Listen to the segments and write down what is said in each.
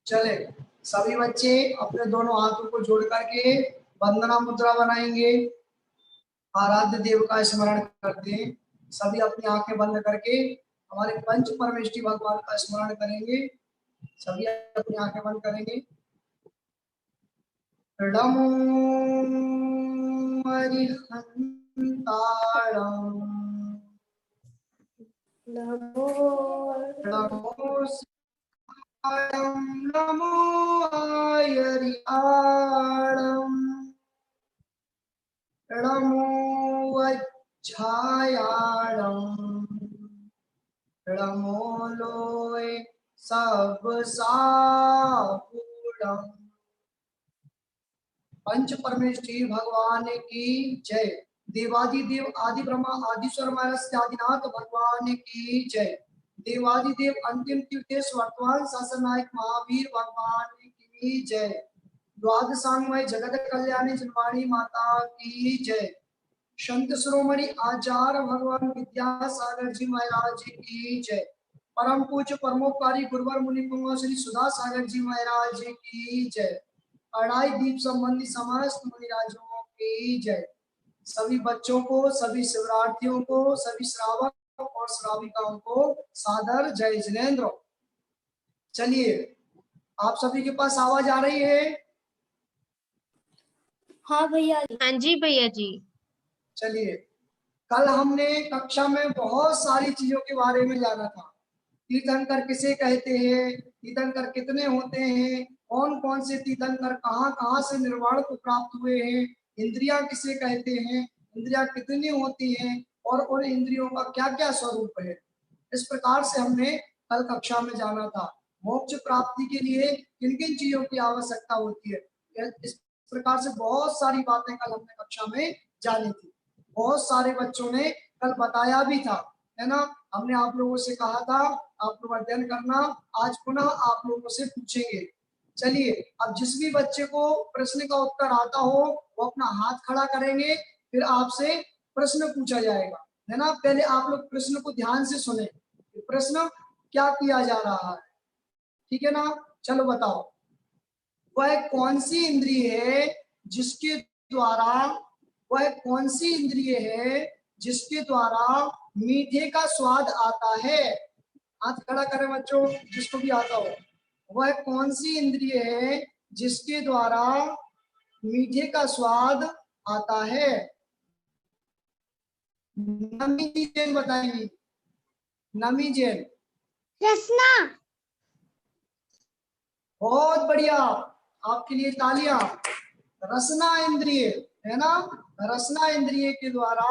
चले सभी बच्चे अपने दोनों हाथों को जोड़ करके वंदना मुद्रा बनाएंगे, आराध्य देव का स्मरण करते हैं। सभी अपनी आंखें बंद करके हमारे पंच परमेष्टि भगवान का स्मरण करेंगे। सभी अपनी आंखें बंद करेंगे। नमो अरिहंताणं नमो नमो सिंहाय नमो आयरियाणं नमो वज्झायाणं नमो लोय सब सापूर्णम्। पंच परमेष्ठी भगवान की जय। देवादिदेव आदि ब्रह्मा आदिश्वर महर्षि आदिनाथ भगवान की जय। देवादिदेव अंतिम तीर्थेश वर्तमान शासन नायक महावीर भगवान की जय। द्वादशांगमय जगत कल्याणी जनवाणी माता की जय। संत शिरोमणि आचार्य भगवान विद्यासागर जी महाराज की जय। परम पूज्य परमोपकारी गुरुवर मुनि पुंगव श्री सुधा सागर जी महाराज की जय। अढ़ाई दीप संबंधी समस्त मुनिराजों की जय। सभी बच्चों को, सभी शिवरार्थियों को, सभी श्रावक और श्राविकाओं को सादर जय जिनेन्द्र। चलिए आप सभी के पास आवाज आ रही है? हाँ भैया जी। हाँ जी भैया जी। चलिए कल हमने कक्षा में बहुत सारी चीजों के बारे में जाना था। तीर्थंकर किसे कहते हैं, तीर्थंकर कितने होते हैं, कौन कौन से तीर्थंकर कहाँ कहाँ से निर्वाण को प्राप्त हुए हैं, इंद्रियां किसे कहते हैं, इंद्रियां कितनी होती हैं और उन इंद्रियों का क्या क्या स्वरूप है। इस प्रकार से हमने कल कक्षा में जाना था। मोक्ष प्राप्ति के लिए किन किन चीजों की आवश्यकता होती है, इस प्रकार से बहुत सारी बातें कल हमने कक्षा में जानी थी। बहुत सारे बच्चों ने कल बताया भी था, है ना। हमने आप लोगों से कहा था आप लोग अध्ययन करना, आज पुनः आप लोगों से पूछेंगे। चलिए अब जिस भी बच्चे को प्रश्न का उत्तर आता हो वो अपना हाथ खड़ा करेंगे, फिर आपसे प्रश्न पूछा जाएगा, है ना। पहले आप लोग प्रश्न को ध्यान से सुने, प्रश्न क्या किया जा रहा है, ठीक है ना। चलो बताओ, वह कौन सी इंद्रिय है जिसके द्वारा, वह कौन सी इंद्रिय है जिसके द्वारा मीठे का स्वाद आता है। हाथ खड़ा करें बच्चों जिसको भी आता हो। वह कौन सी इंद्रिय है जिसके द्वारा मीठे का स्वाद आता है। नमी जैन बताएंगी। नमी जैन। रसना। बहुत बढ़िया, आपके लिए तालियां। रसना इंद्रिय, है ना। रसना इंद्रिय के द्वारा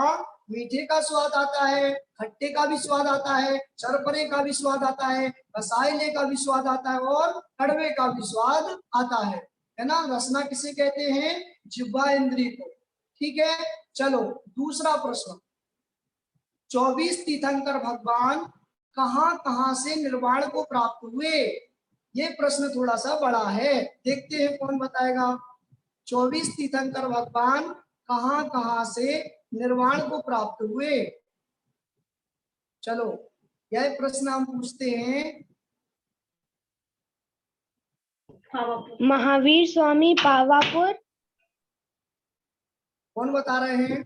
मीठे का स्वाद आता है, खट्टे का भी स्वाद आता है, चरपरे का भी स्वाद आता है, रसायले का भी स्वाद आता है और कड़वे का भी स्वाद आता है ना। रसना किसे कहते हैं? जिह्वा इंद्रिय को। ठीक है, चलो दूसरा प्रश्न। 24 तीर्थंकर भगवान कहाँ कहाँ से निर्वाण को प्राप्त हुए? ये प्रश्न थोड़ा सा बड़ा है, देखते हैं कौन बताएगा। 24 तीर्थंकर भगवान कहाँ कहाँ से निर्वाण को प्राप्त हुए? चलो यह प्रश्न हम पूछते हैं। महावीर स्वामी पावापुर। कौन बता रहे हैं,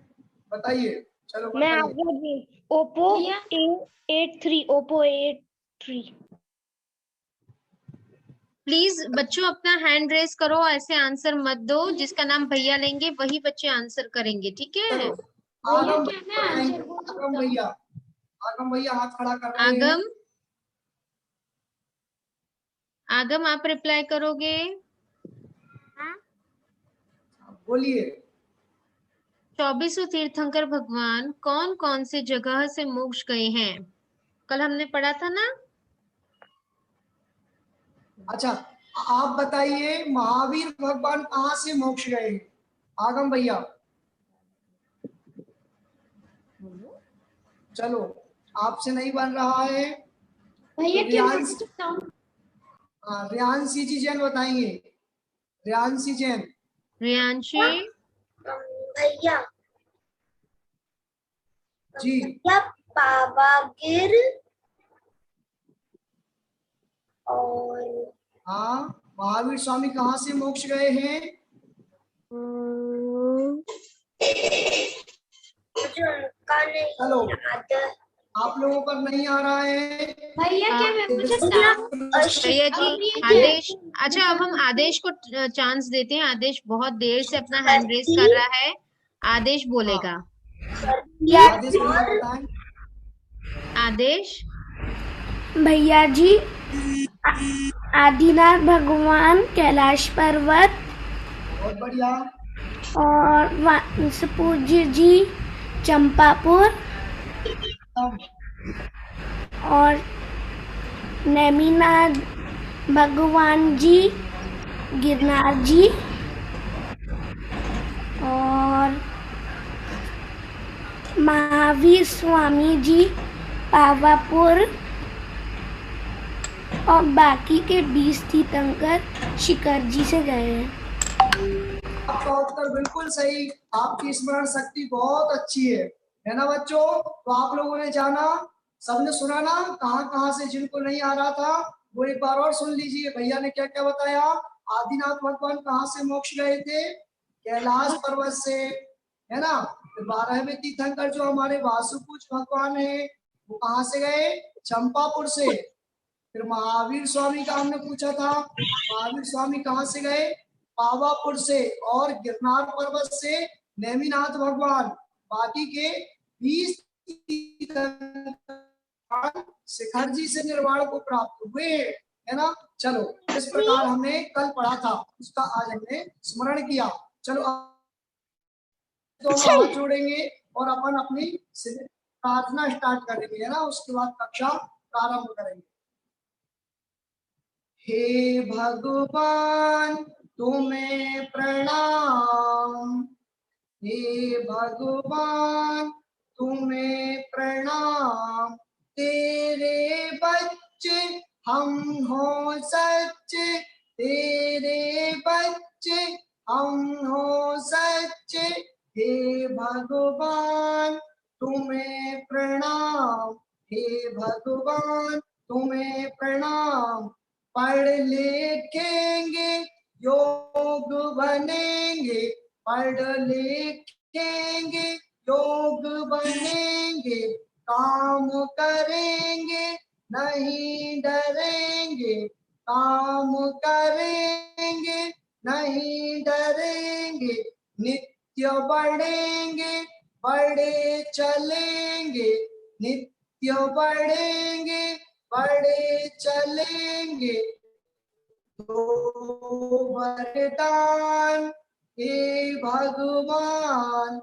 बताइए। चलो मैं बताइए। Oppo A83, Oppo A83। Please बच्चों अपना हैंड रेस करो, ऐसे आंसर मत दो। जिसका नाम भैया लेंगे वही बच्चे आंसर करेंगे, ठीक है। आगम भैया, आगम भैया हाथ खड़ा कर रहे हैं। आगम, आगम आप रिप्लाई करोगे? बोलिए। 24 तीर्थंकर भगवान कौन कौन से जगह से मोक्ष गए हैं? कल हमने पढ़ा था ना। अच्छा आप बताइए, महावीर भगवान कहाँ से मोक्ष गए? आगम भैया। चलो आपसे नहीं बन रहा है भैया। रियांशी जी जैन बताएंगे। रियांशी जैन। रियांशी भैया जी। पावागिर और हाँ, महावीर स्वामी कहाँ से मोक्ष गए हैं? मुझे उनका चलो, नहीं याद है। आप लोगों पर नहीं आ रहा है। भैया क्या मैं मुझे भैया जी आदेश, अच्छा अब हम आदेश को चांस देते हैं। आदेश बहुत देर से अपना हैंड रेस कर रहा है, आदेश बोलेगा। आदेश भैया बताएं। आदेश। भैया जी आदिनाथ भगवान कैलाश पर्वत बहुत बढ़िया। और पूज्य जी चंपापुर और नेमिनाथ भगवान जी गिरनार जी और महावीर स्वामी जी पावापुर और बाकी के 20 तीर्थंकर शिखर जी से गए हैं। आपका उत्तर बिल्कुल सही। आपकी स्मरण शक्ति बहुत अच्छी है ना बच्चों? तो आप लोगों ने जाना, सबने सुना ना कहाँ कहाँ से जिनको नहीं आ रहा था वो एक बार और सुन लीजिए। भैया ने क्या क्या बताया। आदिनाथ भगवान कहाँ से मोक्ष गए थे? कैलाश पर्वत से, है ना। 12वें तीर्थंकर जो हमारे वासुपुज भगवान है वो कहाँ से गए? चंपापुर से। फिर महावीर स्वामी का हमने पूछा था, महावीर स्वामी कहाँ से गए? पावापुर से। और गिरनार पर्वत से नेमिनाथ भगवान। बाकी के 20 शिखर जी से निर्वाण को प्राप्त हुए, है ना। चलो, इस प्रकार हमने कल पढ़ा था, उसका आज हमने स्मरण किया। चलो तो हम हाथ जोड़ेंगे और अपन अपनी प्रार्थना स्टार्ट करेंगे, है ना। उसके बाद कक्षा प्रारंभ करेंगे। हे भगवान तुम्हें प्रणाम, हे भगवान तुम्हें प्रणाम। तेरे बच्चे हम हो सच्चे, तेरे बच्चे हम हो सच्चे। हे भगवान तुम्हें प्रणाम, हे भगवान तुम्हें प्रणाम। पढ़ लिखेंगे योग बनेंगे, पढ़ लिखेंगे योग बनेंगे। काम करेंगे नहीं डरेंगे, काम करेंगे नहीं डरेंगे। नित्य बढ़ेंगे बड़े चलेंगे, नित्य बढ़ेंगे बड़े चलेंगे। दो वरदान हे भगवान,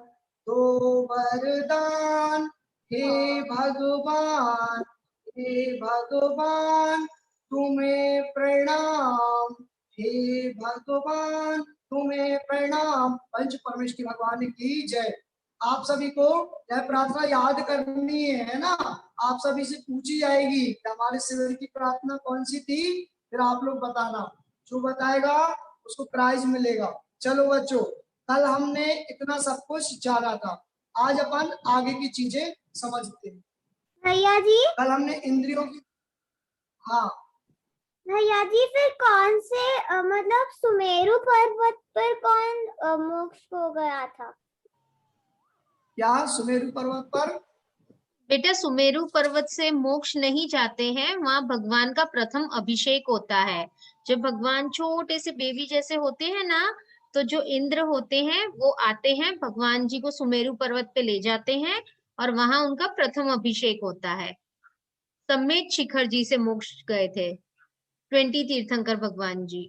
दो वरदान हे भगवान, हे भगवान तुम्हें प्रणाम, हे भगवान तुम्हें प्रणाम। पंच परमेश्वरी भगवान की जय। आप सभी को यह प्रार्थना याद करनी है ना। आप सभी से पूछी जाएगी कि हमारे शिविर की प्रार्थना कौन सी थी, फिर आप लोग बताना। जो बताएगा उसको प्राइज मिलेगा। चलो बच्चों, कल हमने इतना सब कुछ जाना था, आज अपन आगे की चीजें समझते हैं। भैया जी, कल हमने इंद्रियों की, हाँ भैया जी फिर कौन से मतलब सुमेरु पर्वत पर कौन मोक्ष हो गया था? क्या सुमेरु पर्वत पर? बेटा सुमेरु पर्वत से मोक्ष नहीं जाते हैं, वहां भगवान का प्रथम अभिषेक होता है। जब भगवान छोटे से बेबी जैसे होते हैं ना, तो जो इंद्र होते हैं वो आते हैं भगवान जी को सुमेरु पर्वत पे ले जाते हैं और वहां उनका प्रथम अभिषेक होता है। समेत शिखर जी से मोक्ष गए थे 20 तीर्थंकर भगवान जी।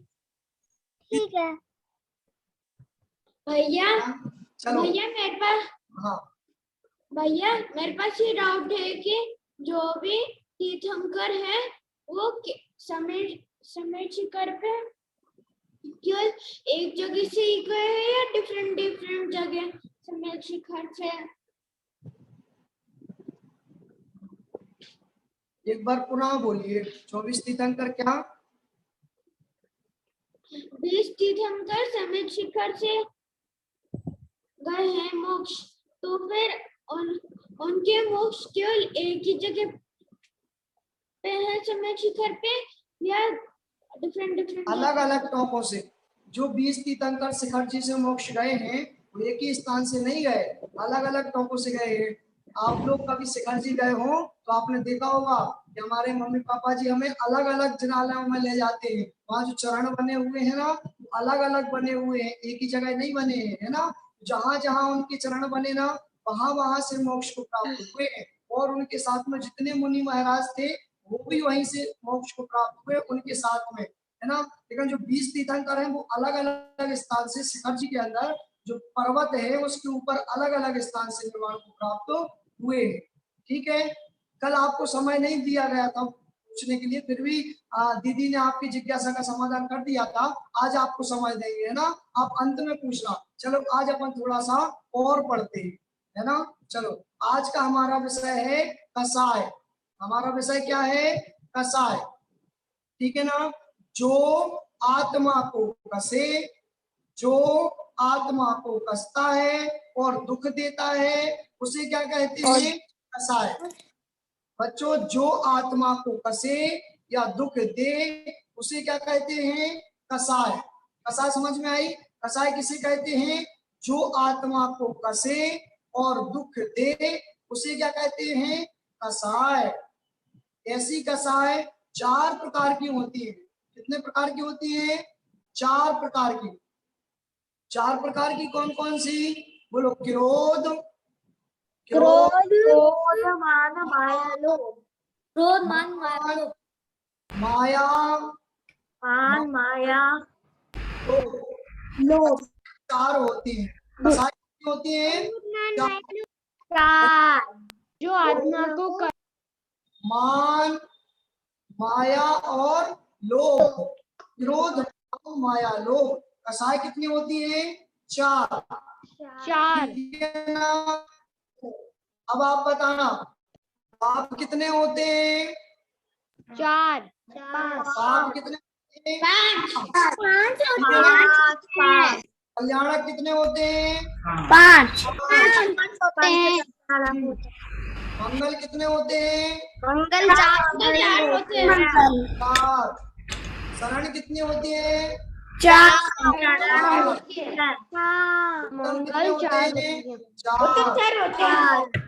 ठीक है भैया। चलो भैया मेरे पास, हाँ भैया मेरे पास ये डाउट है कि जो भी तीर्थंकर है वो समेत शिखर पे केवल एक जगह से ही गए हैं या डिफरेंट डिफरेंट जगह समेत शिखर से? एक बार पुनः बोलिए। 24 तीर्थंकर क्या? 20 तीर्थंकर समेत शिखर से गए हैं मोक्ष, तो फिर उनके मोक्ष केवल एक ही जगह पे है समेत शिखर पे, या डिफरेंट अलग अलग टोकों से। जो 20 तीर्थंकर शिखर जी से मोक्ष गए हैं वो एक ही स्थान से नहीं गए, अलग अलग टोकों से गए हैं। आप लोग कभी शिखर जी गए हो तो आपने देखा होगा कि हमारे मम्मी पापा जी हमें अलग अलग जिनालयों में ले जाते हैं। वहाँ जो चरण बने हुए हैं ना, अलग अलग बने हुए हैं, एक ही जगह नहीं बने हैं, है ना। जहाँ जहाँ उनके चरण बने ना, वहां वहां से मोक्ष को प्राप्त हुए हैं। और उनके साथ में जितने मुनि महाराज थे वो भी वहीं से मोक्ष को प्राप्त हुए उनके साथ में, है ना। लेकिन जो 20 तीर्थंकर हैं वो अलग अलग स्थान से शिखर जी के अंदर जो पर्वत है उसके ऊपर अलग अलग स्थान से निर्वाण को प्राप्त हुए। ठीक है, कल आपको समय नहीं दिया गया था पूछने के लिए, फिर भी दीदी ने आपकी जिज्ञासा का समाधान कर दिया था। आज आपको समय देंगे, है ना। आप अंत में पूछना। चलो आज अपन थोड़ा सा और पढ़ते हैं, है ना। चलो आज का हमारा विषय है कसाय। हमारा विषय क्या है? कसाय। ठीक है ना। जो आत्मा को कसे, जो आत्मा को कसता है और दुख देता है उसे क्या कहते हैं? कसाय। बच्चों जो आत्मा को कसे या दुख दे उसे क्या कहते हैं? कसाय। कसाय समझ में आई? कसाय किसे कहते हैं? जो आत्मा को कसे और दुख दे उसे क्या कहते हैं? कसाय। ऐसी कसाय 4 प्रकार की होती है। कितने प्रकार की होती है? 4 प्रकार की। 4 प्रकार की कौन कौन सी? बोलो। क्रोध, क्रोध मान माया लोभ। क्रोध मान माया लोभ। माया, मान माया लोभ। 4 होती है। कसाय कितनी होती है? 4। जो आत्मा को मान, माया और लोभ। क्रोध, माया, लोभ। कसाय कितनी होती है? 4। 4। अब आप बताना पाप कितने होते हैं? 4। पाप कितने होते हैं? 5। कल्याणक कितने होते हैं? 5 होते हैं। मंगल कितने होते हैं? मंगल 4 होते हैं। 4। शरण कितनी होती है? 4 मंगल 4 होते हैं। 4।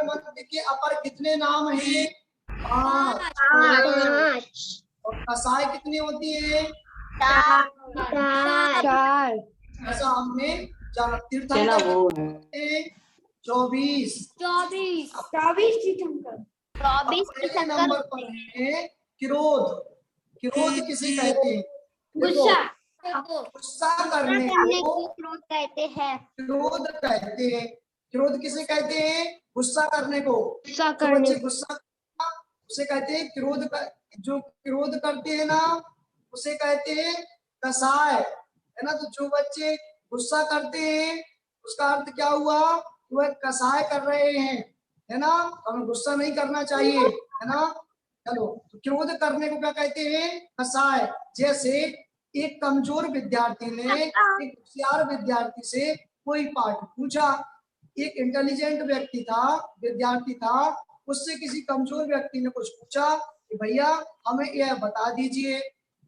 मंत्र के अपर कितने नाम हैं? 5। और कसाय कितनी होती है? 4। ऐसा हमने जाना। तीर्थंकर 24। 24 तीर्थंकर। नंबर पर है क्रोध। क्रोध किसे कहते हैं? गुस्सा। गुस्सा करने को क्रोध कहते हैं। क्रोध कहते हैं। क्रोध किसे कहते हैं? गुस्सा करने को। गुस्सा जो बच्चे गुस्सा उसे कहते हैं क्रोध। जो क्रोध करते हैं ना उसे कहते हैं कसाय, है ना। तो जो बच्चे गुस्सा करते हैं उसका अर्थ क्या हुआ? वह कसाय कर रहे हैं, है ना। हमें गुस्सा नहीं करना चाहिए, है ना। चलो तो क्रोध करने को क्या कहते हैं? कसाय। जैसे एक कमजोर विद्यार्थी ने एक होशियार विद्यार्थी से कोई पाठ पूछा। एक इंटेलिजेंट व्यक्ति था, विद्यार्थी था, उससे किसी कमजोर व्यक्ति ने कुछ पूछा कि भैया हमें यह बता दीजिए।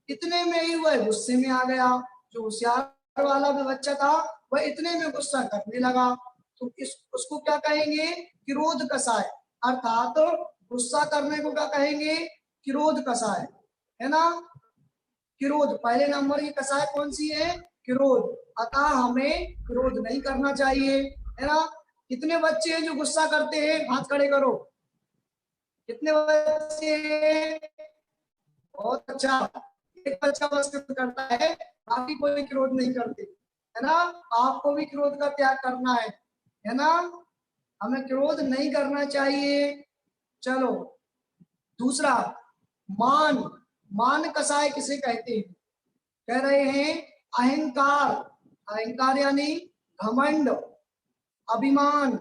इतने में ही वह गुस्से में आ गया। जो होशियार वाला भी बच्चा था वह इतने में गुस्सा करने लगा। तो उसको क्या कहेंगे? क्रोध कसाय। अर्थात गुस्सा करने को क्या कहेंगे? क्रोध कसाय, है ना। क्रोध पहले नंबर की कसाय कौन सी है? क्रोध। अतः हमें क्रोध नहीं करना चाहिए, है ना। कितने बच्चे हैं जो गुस्सा करते हैं? हाथ खड़े करो। कितने बच्चे हैं? बहुत अच्छा। एक बच्चा बस करता है, बाकी कोई क्रोध नहीं करते, है ना। आपको भी क्रोध का त्याग करना है ना। हमें क्रोध नहीं करना चाहिए। चलो दूसरा, मान। मान कसाय किसे कहते हैं? कह रहे हैं अहंकार। अहंकार यानी घमंड, अभिमान।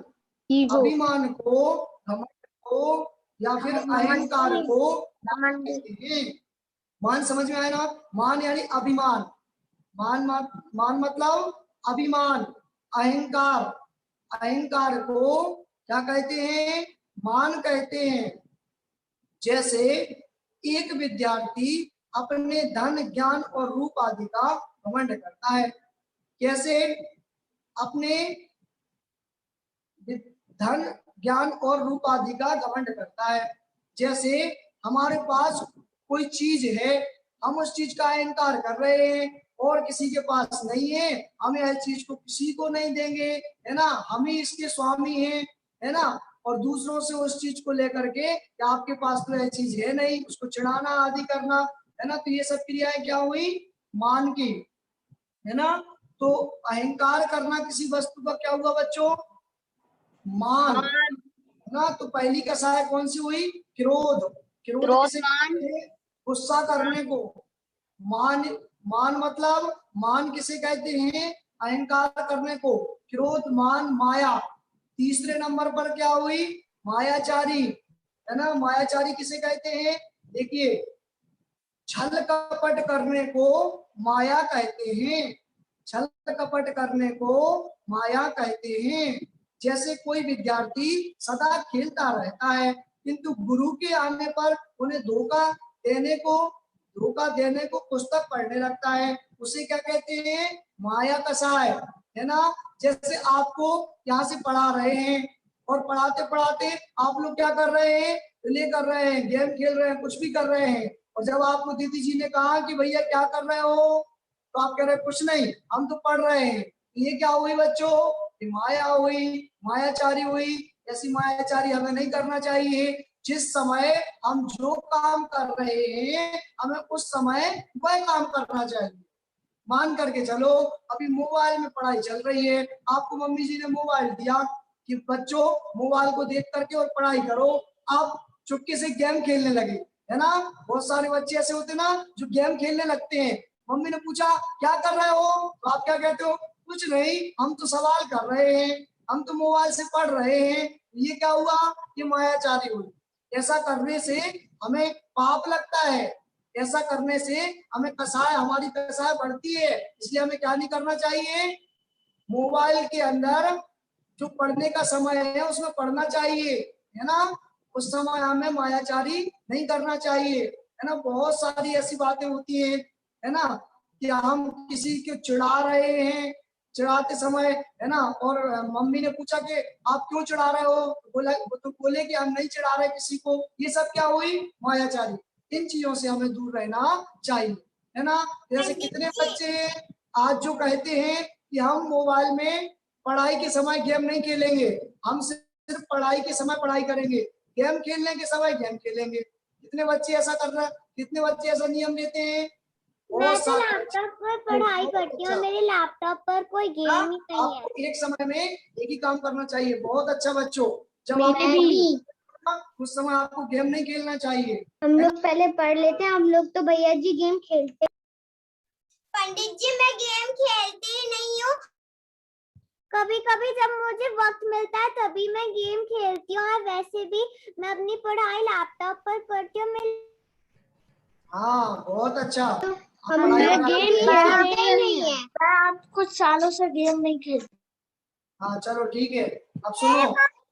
अभिमान को, घमंड को या फिर अहंकार को कहते हैं। मान समझ में आया ना? मान यानी अभिमान। मान मतलब अभिमान, अहंकार। अहंकार को क्या कहते हैं? मान कहते हैं। जैसे एक विद्यार्थी अपने धन ज्ञान और रूप आदि का घमंड करता है। कैसे? अपने धन ज्ञान और रूप आदि का घमंड करता है। जैसे हमारे पास कोई चीज है, हम उस चीज का अहंकार कर रहे हैं और किसी के पास नहीं है, हम यह चीज को किसी को नहीं देंगे, है ना, हम ही इसके स्वामी हैं, है ना, और दूसरों से उस चीज को लेकर के कि आपके पास तो यह चीज है नहीं, उसको चिढ़ाना आदि करना, है ना। तो ये सब क्रियाएं क्या हुई? मान की, है ना। तो अहंकार करना किसी वस्तु का क्या हुआ बच्चों? मान, है ना। तो पहली कसाय कौन सी हुई? क्रोध। क्रोध किसे कहते हैं? गुस्सा करने को। मान, मान मतलब, मान किसे कहते हैं? अहंकार करने को। क्रोध, मान, माया। तीसरे नंबर पर क्या हुई? मायाचारी, है ना। मायाचारी किसे कहते हैं? देखिए, छल कपट करने को माया कहते हैं। छल कपट करने को माया कहते हैं। जैसे कोई विद्यार्थी सदा खेलता रहता है, किंतु गुरु के आने पर उन्हें धोखा देने को पुस्तक पढ़ने लगता है, उसे क्या कहते हैं? माया कसाय, है ना। जैसे आपको यहाँ से पढ़ा रहे हैं और पढ़ाते पढ़ाते आप लोग क्या कर रहे हैं? प्ले कर रहे हैं, गेम खेल रहे हैं, कुछ भी कर रहे हैं, और जब आपको दीदी जी ने कहा कि भैया क्या कर रहे हो, तो आप कह रहे कुछ नहीं, हम तो पढ़ रहे हैं। ये क्या हुई बच्चों? माया हुई, मायाचारी हुई। ऐसी मायाचारी हमें नहीं करना चाहिए। जिस समय हम जो काम कर रहे हैं, हमें उस समय वह काम करना चाहिए। मान करके चलो, अभी मोबाइल में पढ़ाई चल रही है, आपको मम्मी जी ने मोबाइल दिया कि बच्चों मोबाइल को देख करके और पढ़ाई करो, आप चुपके से गेम खेलने लगे, है ना। बहुत सारे बच्चे ऐसे होते ना जो गेम खेलने लगते हैं। मम्मी ने पूछा क्या कर रहे हो, तो आप क्या कहते हो? कुछ नहीं, हम तो सवाल कर रहे हैं, हम तो मोबाइल से पढ़ रहे हैं। ये क्या हुआ? ये मायाचारी हुई। ऐसा करने से हमें पाप लगता है, ऐसा करने से हमें कसाय, हमारी कसाय बढ़ती है। इसलिए हमें क्या नहीं करना चाहिए? मोबाइल के अंदर जो पढ़ने का समय है उसमें पढ़ना चाहिए, है ना। उस समय हमें मायाचारी नहीं करना चाहिए, है ना। बहुत सारी ऐसी बातें होती है ना, कि हम किसी को चिढ़ा रहे हैं, चिढ़ाते समय, है ना, और मम्मी ने पूछा कि आप क्यों चिढ़ा रहे हो, बोले कि हम नहीं चिढ़ा रहे किसी को। ये सब क्या हुई? मायाचारी। इन चीजों से हमें दूर रहना चाहिए, है ना। जैसे कितने बच्चे आज जो कहते हैं कि हम मोबाइल में पढ़ाई के समय गेम नहीं खेलेंगे, हम सिर्फ पढ़ाई के समय पढ़ाई करेंगे, गेम खेलने के समय गेम खेलेंगे। कितने बच्चे ऐसा कर रहे हैं? कितने बच्चे ऐसा नियम लेते हैं? मैं तो लैपटॉप पर पढ़ाई करती हूँ, मेरे लैपटॉप पर कोई गेम ही नहीं है। आपको एक समय में एक ही काम करना चाहिए। बहुत अच्छा बच्चों, जब उस समय आपको गेम नहीं खेलना चाहिए। हम लोग पहले पढ़ लेते हैं, हम लोग तो भैया जी गेम खेलते। पंडित जी मैं गेम खेलती नहीं हूँ, कभी कभी जब मुझे वक्त मिलता है तभी मैं गेम खेलती हूँ, और वैसे भी मैं अपनी पढ़ाई लैपटॉप पर करती हूँ। हाँ बहुत अच्छा। हम गेम खेलते नहीं है, आप कुछ सालों से गेम नहीं खेलते। हाँ चलो ठीक है, अब सुनो,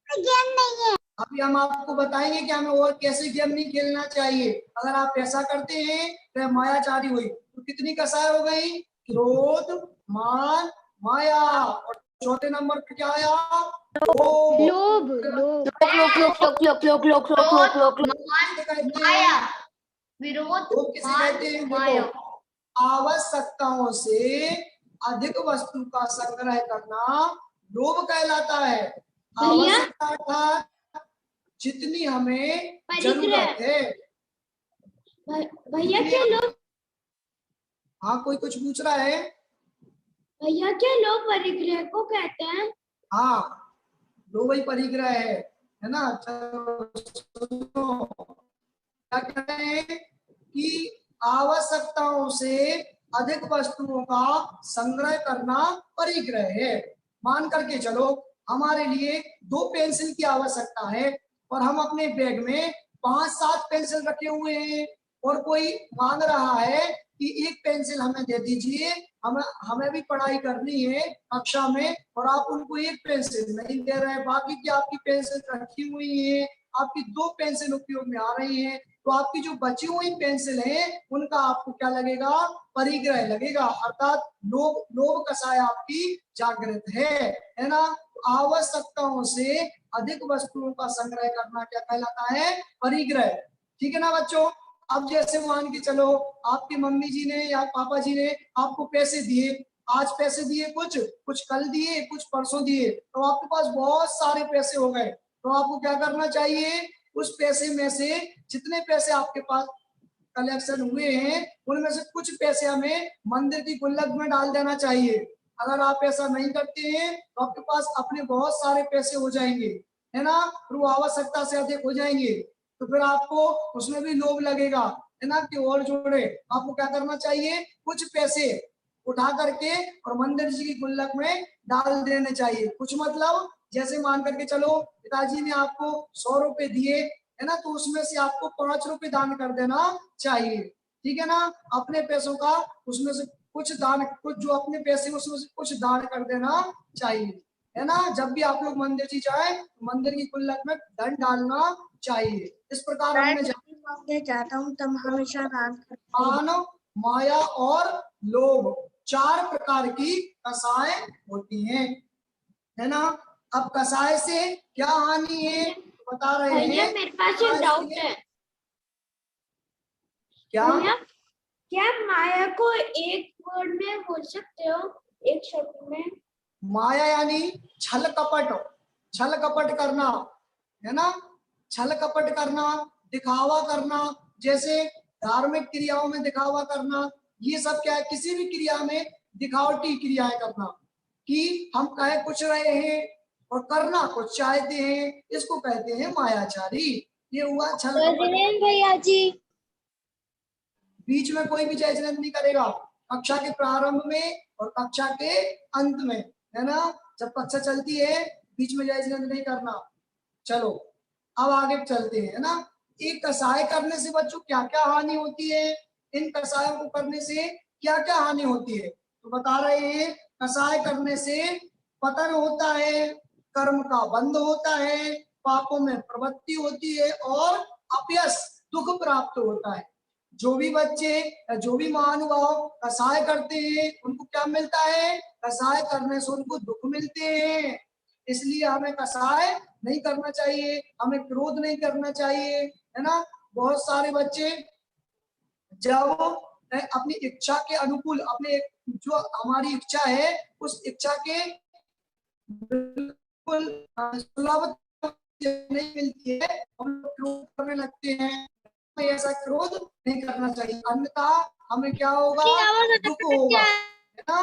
गेम नहीं है। अभी हम आपको बताएंगे कि हमें और कैसे गेम नहीं खेलना चाहिए। अगर आप ऐसा करते हैं तो मायाचारी हुई। तो कितनी कसाय हो गई? क्रोध, मान, माया। और चौथे नंबर पे क्या आया? लोभ। माया, विरोध, किसे कहते हैं? देखो, आवश्यकताओं से अधिक वस्तु का संग्रह करना लोभ कहलाता है। आवश्यकता अर्थात जितनी हमें जरूरत है। भैया क्या लोग, हाँ कोई कुछ पूछ रहा है? भैया क्या लोग परिग्रह को कहते हैं? हाँ, लोभ ही परिग्रह है ना। क्या कह रहे हैं कि आवश्यकताओं से अधिक वस्तुओं का संग्रह करना परिग्रह है। मान करके चलो, हमारे लिए 2 पेंसिल की आवश्यकता है और हम अपने बैग में 5-7 पेंसिल रखे हुए हैं, और कोई मांग रहा है कि 1 पेंसिल हमें दे दीजिए, हमें भी पढ़ाई करनी है कक्षा में, और आप उनको 1 पेंसिल नहीं दे रहे हैं, बाकी की आपकी पेंसिल रखी हुई है, आपकी 2 पेंसिल उपयोग में आ रही है। तो आपकी जो बची हुई पेंसिल है उनका आपको क्या लगेगा, परिग्रह लगेगा, अर्थात लोभ लोभ कषाय आपकी जागृत है ना। आवश्यकताओं से अधिक वस्तुओं का संग्रह करना क्या कहलाता है, परिग्रह। ठीक है ना बच्चों। अब जैसे मान के चलो आपकी मम्मी जी ने या पापा जी ने आपको पैसे दिए, आज पैसे दिए, कुछ कुछ कल दिए, कुछ परसों दिए, तो आपके पास बहुत सारे पैसे हो गए। तो आपको क्या करना चाहिए, उस पैसे में से जितने पैसे आपके पास कलेक्शन हुए हैं उनमें से कुछ पैसे हमें मंदिर की गुल्लक में डाल देना चाहिए। अगर आप ऐसा नहीं करते हैं तो आपके पास अपने बहुत सारे पैसे हो जाएंगे, है ना, फिर वो आवश्यकता से अधिक हो जाएंगे, तो फिर आपको उसमें भी लोभ लगेगा, है ना, कि और जोड़े। आपको क्या करना चाहिए, कुछ पैसे उठा करके और मंदिर जी की गुल्लक में डाल देने चाहिए। कुछ मतलब जैसे मान करके चलो पिताजी ने आपको 100 रुपए दिए, है ना, तो उसमें से आपको 5 रुपए दान कर देना चाहिए। ठीक है ना, अपने पैसों का उसमें से कुछ दान, कुछ जो अपने पैसे उसमें से कुछ दान कर देना चाहिए, है ना। जब भी आप लोग मंदिर जी जाए मंदिर की गुल्लक में धन डालना चाहिए। इस प्रकार हमने जाता हूँ तब हमेशा दान मान, माया और लोभ 4 प्रकार की कषाय होती हैं, है ना। अब कषाय से क्या हानि है बता रहे भैया हैं। मेरे पास एक डाउट है, क्या भैया क्या माया को एक वर्ड में बोल सकते हो, एक शब्द में? माया यानी छल कपट, छल कपट करना, है ना, छल कपट करना, दिखावा करना, जैसे धार्मिक क्रियाओं में दिखावा करना, ये सब क्या है, किसी भी क्रिया में दिखावटी क्रियाएं करना, कि हम कहे कुछ रहे हैं और करना कुछ चाहते हैं, इसको कहते हैं मायाचारी। ये हुआ छल कपट। भैया जी बीच में कोई भी जजमेंट नहीं करेगा, कक्षा के प्रारंभ में और कक्षा के अंत में, है ना, जब कक्षा चलती है बीच में जजमेंट नहीं करना। चलो अब आगे चलते हैं, है ना। एक कषाय करने से बच्चों क्या क्या हानि होती है, इन कषायों को करने से क्या क्या हानि होती है, तो बता रहे हैं। कषाय करने से पतन होता है, कर्म का बंध होता है, पापों में प्रवृत्ति होती है और अपयश दुख प्राप्त होता है। जो भी बच्चे जो भी महानुभाव कषाय करते हैं उनको क्या मिलता है, कषाय करने से उनको दुख मिलते हैं। इसलिए हमें कषाय नहीं करना चाहिए, हमें क्रोध नहीं करना चाहिए, है ना। बहुत सारे बच्चे जब अपनी इच्छा के अनुकूल, अपने जो हमारी इच्छा है उस इच्छा के बिल्कुल सुलभ नहीं मिलती है, हम लोग क्रोध करने लगते हैं। ऐसा क्रोध नहीं करना चाहिए, अन्यथा हमें क्या होगा, दुख होगा, है ना।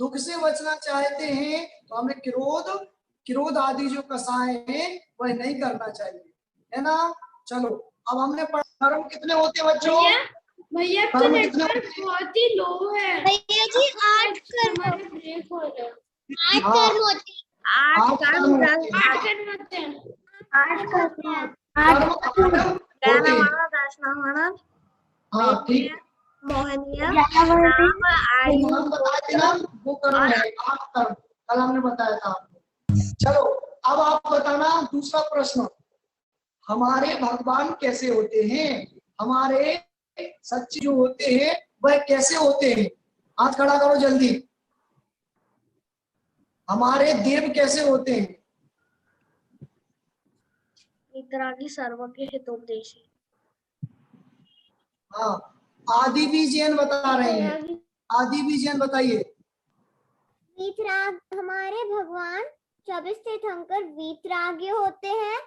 दुख से बचना चाहते हैं तो हमें क्रोध आदि जो कषाय है वह नहीं करना चाहिए, है ना। चलो अब हमने कर्म कितने होते हैं बच्चों, भैया तो नेटवर्क बहुत ही लो है भैया जी। 8 कर्म ब्रेक हो रहा है, 8 कर्म होते हैं, 8 कर्म होते हैं, 8 करते हैं, 8 दासनावाना, हाँ ठीक, मोहनिया, नाम बताया थे ना, वो कर्म है 8 कर्म, कल हमने बताया था आपको। चलो अब आप बताना दूसरा प्रश्न, हमारे भगवान कैसे होते हैं, हमारे सच्चे जो होते हैं वह कैसे होते हैं, हाथ खड़ा करो जल्दी। हमारे देव कैसे होते हैं, वीतरागी सर्वज्ञ हितोपदेशी। हाँ आदि भी जैन बता रहे हैं, आदि भी जैन बताइए। वीतराग हमारे भगवान 24 तीर्थंकर वीतरागी होते हैं,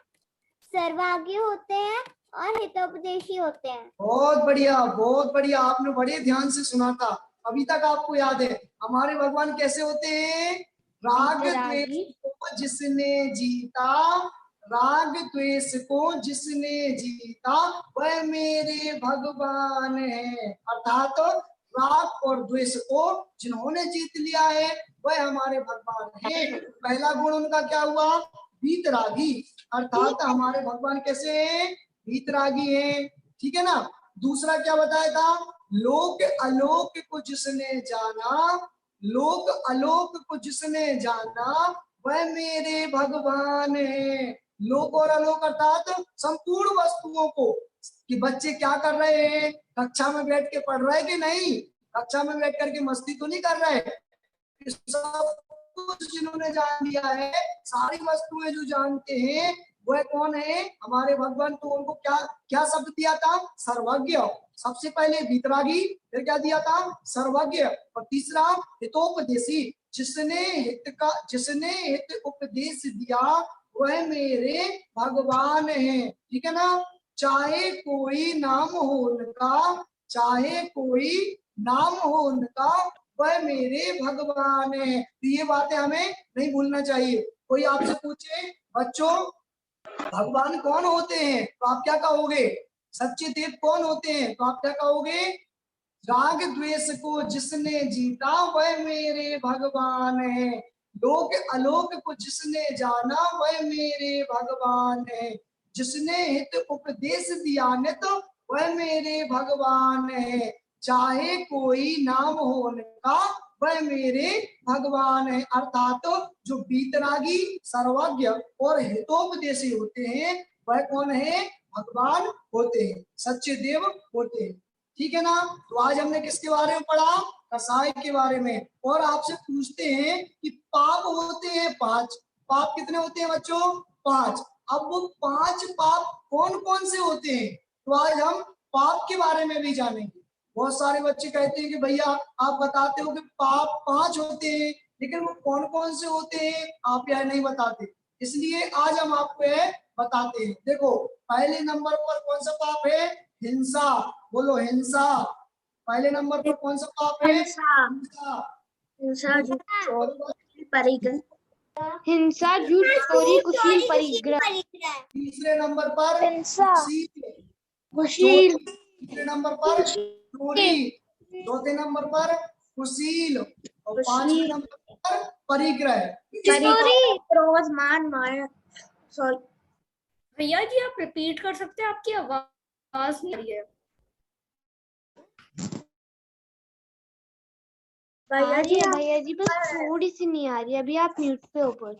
सर्वज्ञ होते हैं और हितोपदेशी होते हैं। बहुत बढ़िया, बहुत बढ़िया, आपने बड़े ध्यान से सुना था, अभी तक आपको याद है। हमारे भगवान कैसे होते हैं, राग द्वेष को जिसने जीता, राग द्वेष को जिसने जीता वह मेरे भगवान है, अर्थात राग और द्वेष को जिन्होंने जीत लिया है वह हमारे भगवान है। पहला गुण उनका क्या हुआ, वीतरागी, अर्थात हमारे भगवान कैसे हैं, वीतरागी हैं, ठीक है ना। दूसरा क्या बताया था, लोक अलोक को जिसने जाना, लोक अलोक को जिसने जाना वह मेरे भगवान है, लोक और अलोक अर्थात संपूर्ण वस्तुओं को, कि बच्चे क्या कर रहे हैं, कक्षा में बैठ के पढ़ रहे हैं कि नहीं, कक्षा में बैठ करके मस्ती तो नहीं कर रहे, सब कुछ जिन्होंने जान लिया है, सारी वस्तुएं जो जानते हैं वह कौन है, हमारे भगवान। तो उनको क्या क्या शब्द दिया था, सर्वज्ञ। सबसे पहले वितरागी, फिर क्या दिया था, सर्वज्ञ, और तीसरा हितोपदेशी, जिसने हित उपदेश दिया वह मेरे भगवान है। ठीक है ना, चाहे कोई नाम हो उनका, चाहे कोई नाम हो उनका, वह मेरे भगवान है। तो ये बातें हमें नहीं भूलना चाहिए। कोई आपसे पूछे बच्चों भगवान कौन होते हैं, तो आप क्या कहोगे, सच्चे देव कौन होते हैं, तो आप क्या कहोगे, राग द्वेष को जिसने जीता वह मेरे भगवान है, लोक अलोक को जिसने जाना वह मेरे भगवान है, जिसने हित उपदेश दिया नित वह मेरे भगवान है, चाहे कोई नाम हो उनका वह मेरे भगवान है। अर्थात जो बीतरागी, सर्वज्ञ और हितोपदेशी होते हैं वह कौन है, भगवान होते हैं, सच्चे देव होते हैं। ठीक है ना, तो आज हमने किसके बारे में पढ़ा, कसाई के बारे में। और आपसे पूछते हैं कि पाप होते हैं 5, पाप कितने होते हैं बच्चों, 5। अब वो 5 पाप कौन कौन से होते हैं, तो आज हम पाप के बारे में भी जानेंगे। बहुत सारे बच्चे कहते हैं कि भैया आप बताते हो कि पाप 5 होते हैं, लेकिन वो कौन कौन से होते हैं आप यह नहीं बताते, इसलिए आज हम आपको यह बताते हैं। देखो पहले नंबर पर कौन सा पाप है, हिंसा, बोलो हिंसा। पहले नंबर पर कौन सा पाप है, हिंसा, हिंसा, झूठ, चोरी, कुशील, परिग्रह। तीसरे नंबर पर हिंसा, कुशील, तीसरे नंबर पर चोरी, चौथे नंबर पर कुशील, और 5वें नंबर पर परिग्रह। क्रोध, मान, माया। सॉरी भैया जी आप रिपीट कर सकते हैं, आपकी आवाज नहीं आ रही है। भैया जी बस थोड़ी सी नहीं आ रही, अभी आप म्यूट पे ऊपर।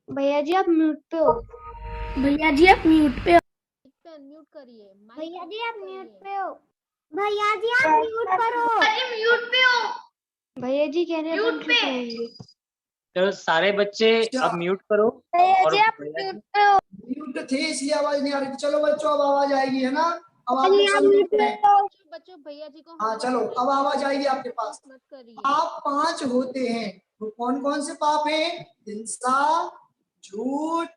भैया जी आप म्यूट पे हो, भैया जी आप म्यूट पे अनम्यूट करिए, भैया जी आप म्यूट पे हो, भैया जी आप म्यूट करो, म्यूट पे हो, भैया जी कह रहे हैं चलो सारे बच्चे अब म्यूट करो। भैया और जी आप म्यूट पे हो, म्यूट थे इसलिए आवाज नहीं आ रही। चलो बच्चों अब आवाज आएगी, है ना, अब आप बच्चों भैया जी को हाँ चलो अब आवाज आएगी आपके पास। मत करिए। पाप 5 होते हैं, तो कौन कौन से पाप हैं, हिंसा, झूठ,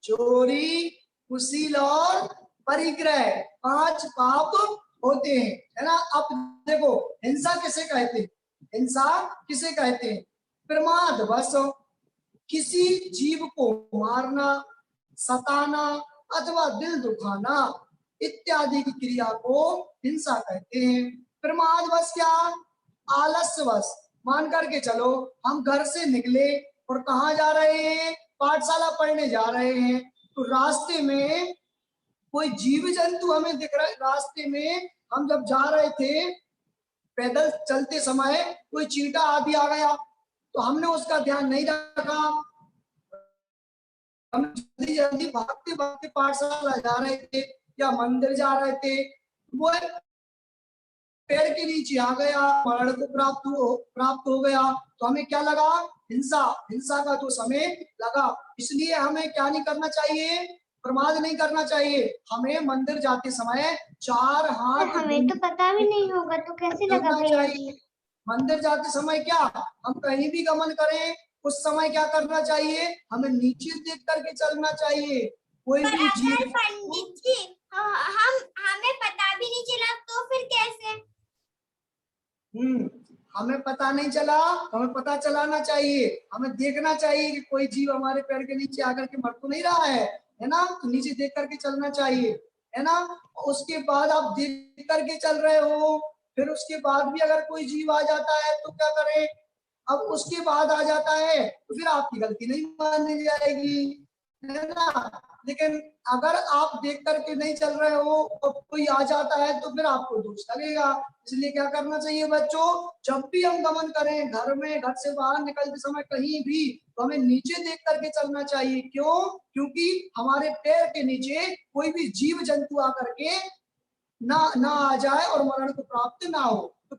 चोरी, कुशील और परिग्रह, 5 पाप होते हैं, है ना। अब देखो हिंसा किसे कहते हैं, हिंसा किसे कहते हैं, प्रमादवश किसी जीव को मारना, सताना अथवा दिल दुखाना इत्यादि की क्रिया को हिंसा कहते हैं। प्रमादवश क्या, आलस्यवश, मान करके चलो हम घर से निकले और कहाँ जा रहे हैं, पाठशाला पढ़ने जा रहे हैं, तो रास्ते में कोई जीव जंतु हमें दिख रहा है, रास्ते में हम जब जा रहे थे पैदल चलते समय कोई चींटा आदि आ गया, तो हमने उसका ध्यान नहीं रखा, हम जल्दी जल्दी भागते भागते पाठशाला जा रहे थे या मंदिर जा रहे थे, वो पेड़ के नीचे आ गया, मरण को प्राप्त हो गया, तो हमें क्या लगा, हिंसा, हिंसा का तो समय लगा। इसलिए हमें क्या नहीं करना चाहिए, प्रमाद नहीं करना चाहिए, हमें मंदिर जाते समय 4 हाथ, हमें तो पता भी नहीं होगा तो कैसे लगा भैया जी। मंदिर जाते समय क्या, हम कहीं भी गमन करें उस समय क्या करना चाहिए, हमें नीचे देख करके चलना चाहिए। कोई भी जीव, पंडित जी हमें पता भी नहीं चला तो फिर कैसे, हमें पता नहीं चला, हमें पता चलाना चाहिए, हमें देखना चाहिए कि कोई जीव हमारे पैर के नीचे आकर के मर तो नहीं रहा है ना, तो नीचे देख करके चलना चाहिए, है ना। उसके बाद आप देख करके चल रहे हो, फिर उसके बाद भी अगर कोई जीव आ जाता है तो क्या करें, अब उसके बाद आ जाता है तो फिर आपकी गलती नहीं मानी जाएगी, है ना। लेकिन अगर आप देख करके नहीं चल रहे हो और कोई आ जाता है तो फिर आपको दोष लगेगा। इसलिए क्या करना चाहिए बच्चों, जब भी हम गमन करें घर में, घर से बाहर निकलते समय कहीं भी, तो हमें नीचे देख करके चलना चाहिए। क्यों? क्योंकि हमारे पैर के नीचे कोई भी जीव जंतु आकर के ना आ जाए और मरण को प्राप्त ना हो। तो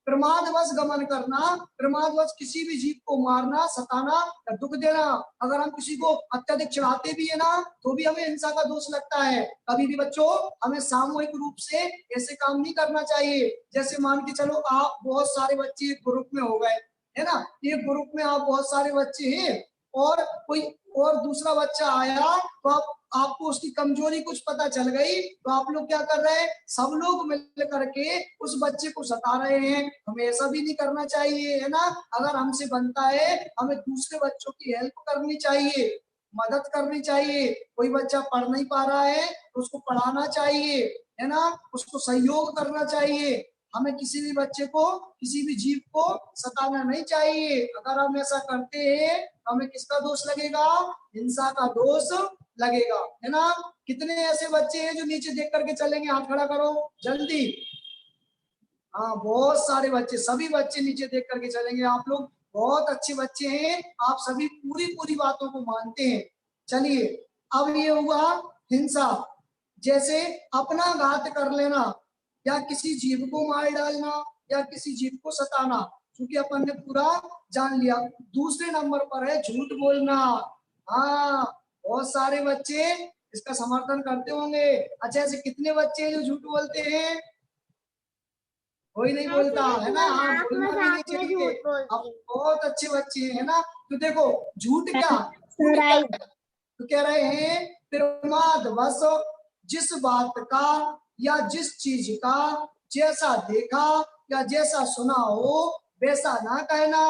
प्रमादवश गमन करना, प्रमादवश किसी भी जीव को मारना, सताना या दुख देना, अगर हम किसी को अत्यधिक चढ़ाते भी है ना तो भी हमें हिंसा का दोष लगता है। कभी भी बच्चों हमें सामूहिक रूप से ऐसे काम नहीं करना चाहिए। जैसे मान के चलो आप बहुत सारे बच्चे एक ग्रुप में हो गए, है ना, एक ग्रुप में आप बहुत सारे बच्चे हैं और कोई और दूसरा बच्चा आया तो आपको उसकी कमजोरी कुछ पता चल गई, तो आप लोग क्या कर रहे हैं, सब लोग मिल करके उस बच्चे को सता रहे हैं। हमें ऐसा भी नहीं करना चाहिए, है ना। अगर हमसे बनता है हमें दूसरे बच्चों की हेल्प करनी चाहिए, मदद करनी चाहिए। कोई बच्चा पढ़ नहीं पा रहा है तो उसको पढ़ाना चाहिए, है ना, उसको सहयोग करना चाहिए। हमें किसी भी बच्चे को, किसी भी जीव को सताना नहीं चाहिए। अगर हम ऐसा करते हैं तो हमें किसका दोष लगेगा, हिंसा का दोष लगेगा, है ना। कितने ऐसे बच्चे हैं जो नीचे देख करके चलेंगे, हाथ खड़ा करो जल्दी। हाँ, बहुत सारे बच्चे, सभी बच्चे नीचे देख करके चलेंगे। आप लोग बहुत अच्छे बच्चे हैं, आप सभी पूरी बातों को मानते हैं। चलिए, अब ये हुआ हिंसा, जैसे अपना घात कर लेना या किसी जीव को मार डालना या किसी जीव को सताना, क्योंकि अपन ने पूरा जान लिया। दूसरे नंबर पर है झूठ बोलना। हाँ, बहुत सारे बच्चे इसका समर्थन करते होंगे। अच्छा, ऐसे कितने बच्चे हैं जो झूठ बोलते हैं? कोई नहीं बोलता, है ना। हाँ, बोलना भी नहीं चाहिए। अब बहुत अच्छे बच्चे हैं, ना। तो देखो झूठ क्या, तो कह रहे हैं प्रमादवश जिस बात का या जिस चीज का जैसा देखा या जैसा सुना हो वैसा ना कहना।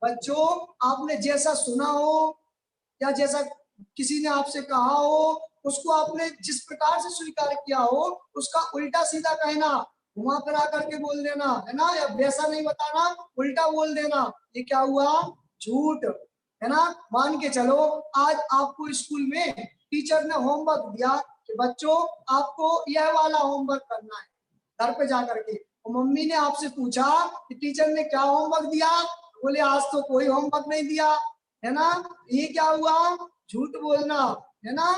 बच्चों, आपने जैसा सुना हो या जैसा किसी ने आपसे कहा हो, उसको आपने जिस प्रकार से स्वीकार किया हो उसका उल्टा सीधा कहना, घुमा फिरा करके बोल देना, है ना, या वैसा नहीं बताना, उल्टा बोल देना। ये क्या हुआ, झूठ, है ना। मान के चलो आज आपको स्कूल में टीचर ने होमवर्क दिया कि बच्चों आपको यह वाला होमवर्क करना है, घर पे जाकर के। और मम्मी ने आपसे पूछा कि टीचर ने क्या होमवर्क दिया, बोले आज तो कोई होमवर्क नहीं दिया, है ना। ये क्या हुआ, झूठ बोलना, है ना।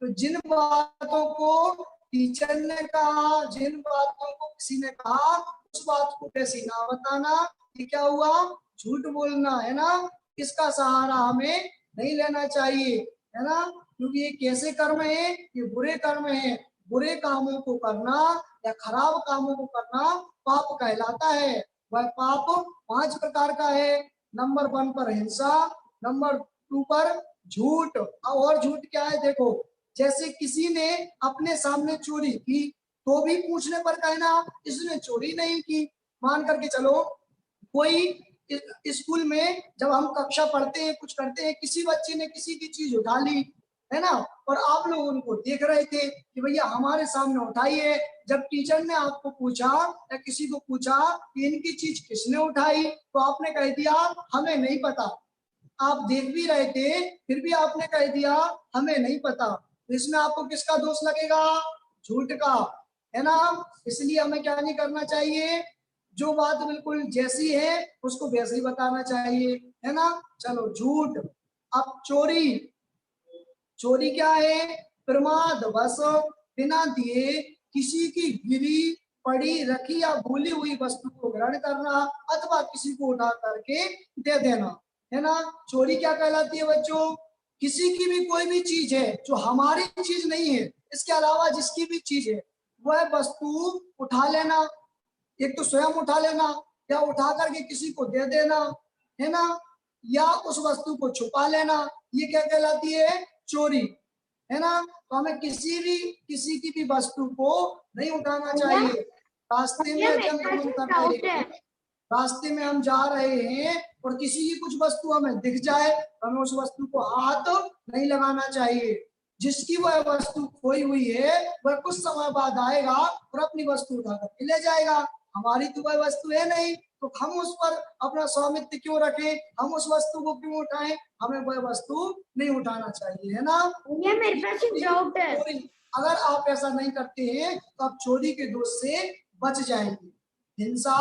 तो जिन बातों को टीचर ने कहा, जिन बातों को किसी ने कहा, उस बात को कैसी ना बताना, ये क्या हुआ, झूठ बोलना, है ना। इसका सहारा हमें नहीं लेना चाहिए, है ना, क्योंकि ये कैसे कर्म है, ये बुरे कर्म है। बुरे कामों को करना या खराब कामों को करना पाप कहलाता है। वह पाप 5 प्रकार का है। नंबर 1 पर हिंसा, नंबर 2 पर झूठ। और झूठ क्या है, देखो जैसे किसी ने अपने सामने चोरी की तो भी पूछने पर कहना इसने चोरी नहीं की। मान करके चलो कोई स्कूल में जब हम कक्षा पढ़ते हैं, कुछ करते हैं, किसी बच्चे ने किसी की चीज उठा ली, है ना, और आप लोग उनको देख रहे थे कि भैया हमारे सामने उठाई है। जब टीचर ने आपको पूछा या किसी को पूछा कि इनकी चीज किसने उठाई, तो आपने कह दिया हमें नहीं पता। आप देख भी रहे थे फिर भी आपने कह दिया हमें नहीं पता। इसमें आपको किसका दोष लगेगा, झूठ का, है ना। इसलिए हमें क्या नहीं करना चाहिए, जो बात बिल्कुल जैसी है उसको वैसे ही बताना चाहिए, है ना। चलो झूठ। अब चोरी, चोरी क्या है, प्रमादवश बिना दिए किसी की गिरी पड़ी रखी या भूली हुई वस्तु को ग्रहण करना अथवा किसी को उठा करके दे देना, है ना। चोरी क्या कहलाती है बच्चों, किसी की भी कोई भी चीज है जो हमारी चीज नहीं है, इसके अलावा जिसकी भी चीज है वह वस्तु उठा लेना। एक तो स्वयं उठा लेना या उठा करके किसी को दे देना, है ना, या उस वस्तु को छुपा लेना, ये क्या कहलाती है, चोरी, है ना। तो हमें किसी की भी वस्तु को नहीं उठाना चाहिए। रास्ते में जब हम कर रहे हैं, रास्ते में हम जा रहे हैं और किसी की कुछ वस्तु हमें दिख जाए तो हमें उस वस्तु को हाथ नहीं लगाना चाहिए। जिसकी वह वस्तु खोई हुई है वह कुछ समय बाद आएगा और अपनी वस्तु उठा करके ले जाएगा, हमारी तो वह वस्तु है नहीं, तो हम उस पर अपना स्वामित्व क्यों रखें, हम उस वस्तु को क्यों उठाएं, हमें वह वस्तु नहीं उठाना चाहिए, है ना। भैया मेरे पास एक डाउट है। अगर आप ऐसा नहीं करते हैं तो आप चोरी के दोष से बच जाएंगे। हिंसा,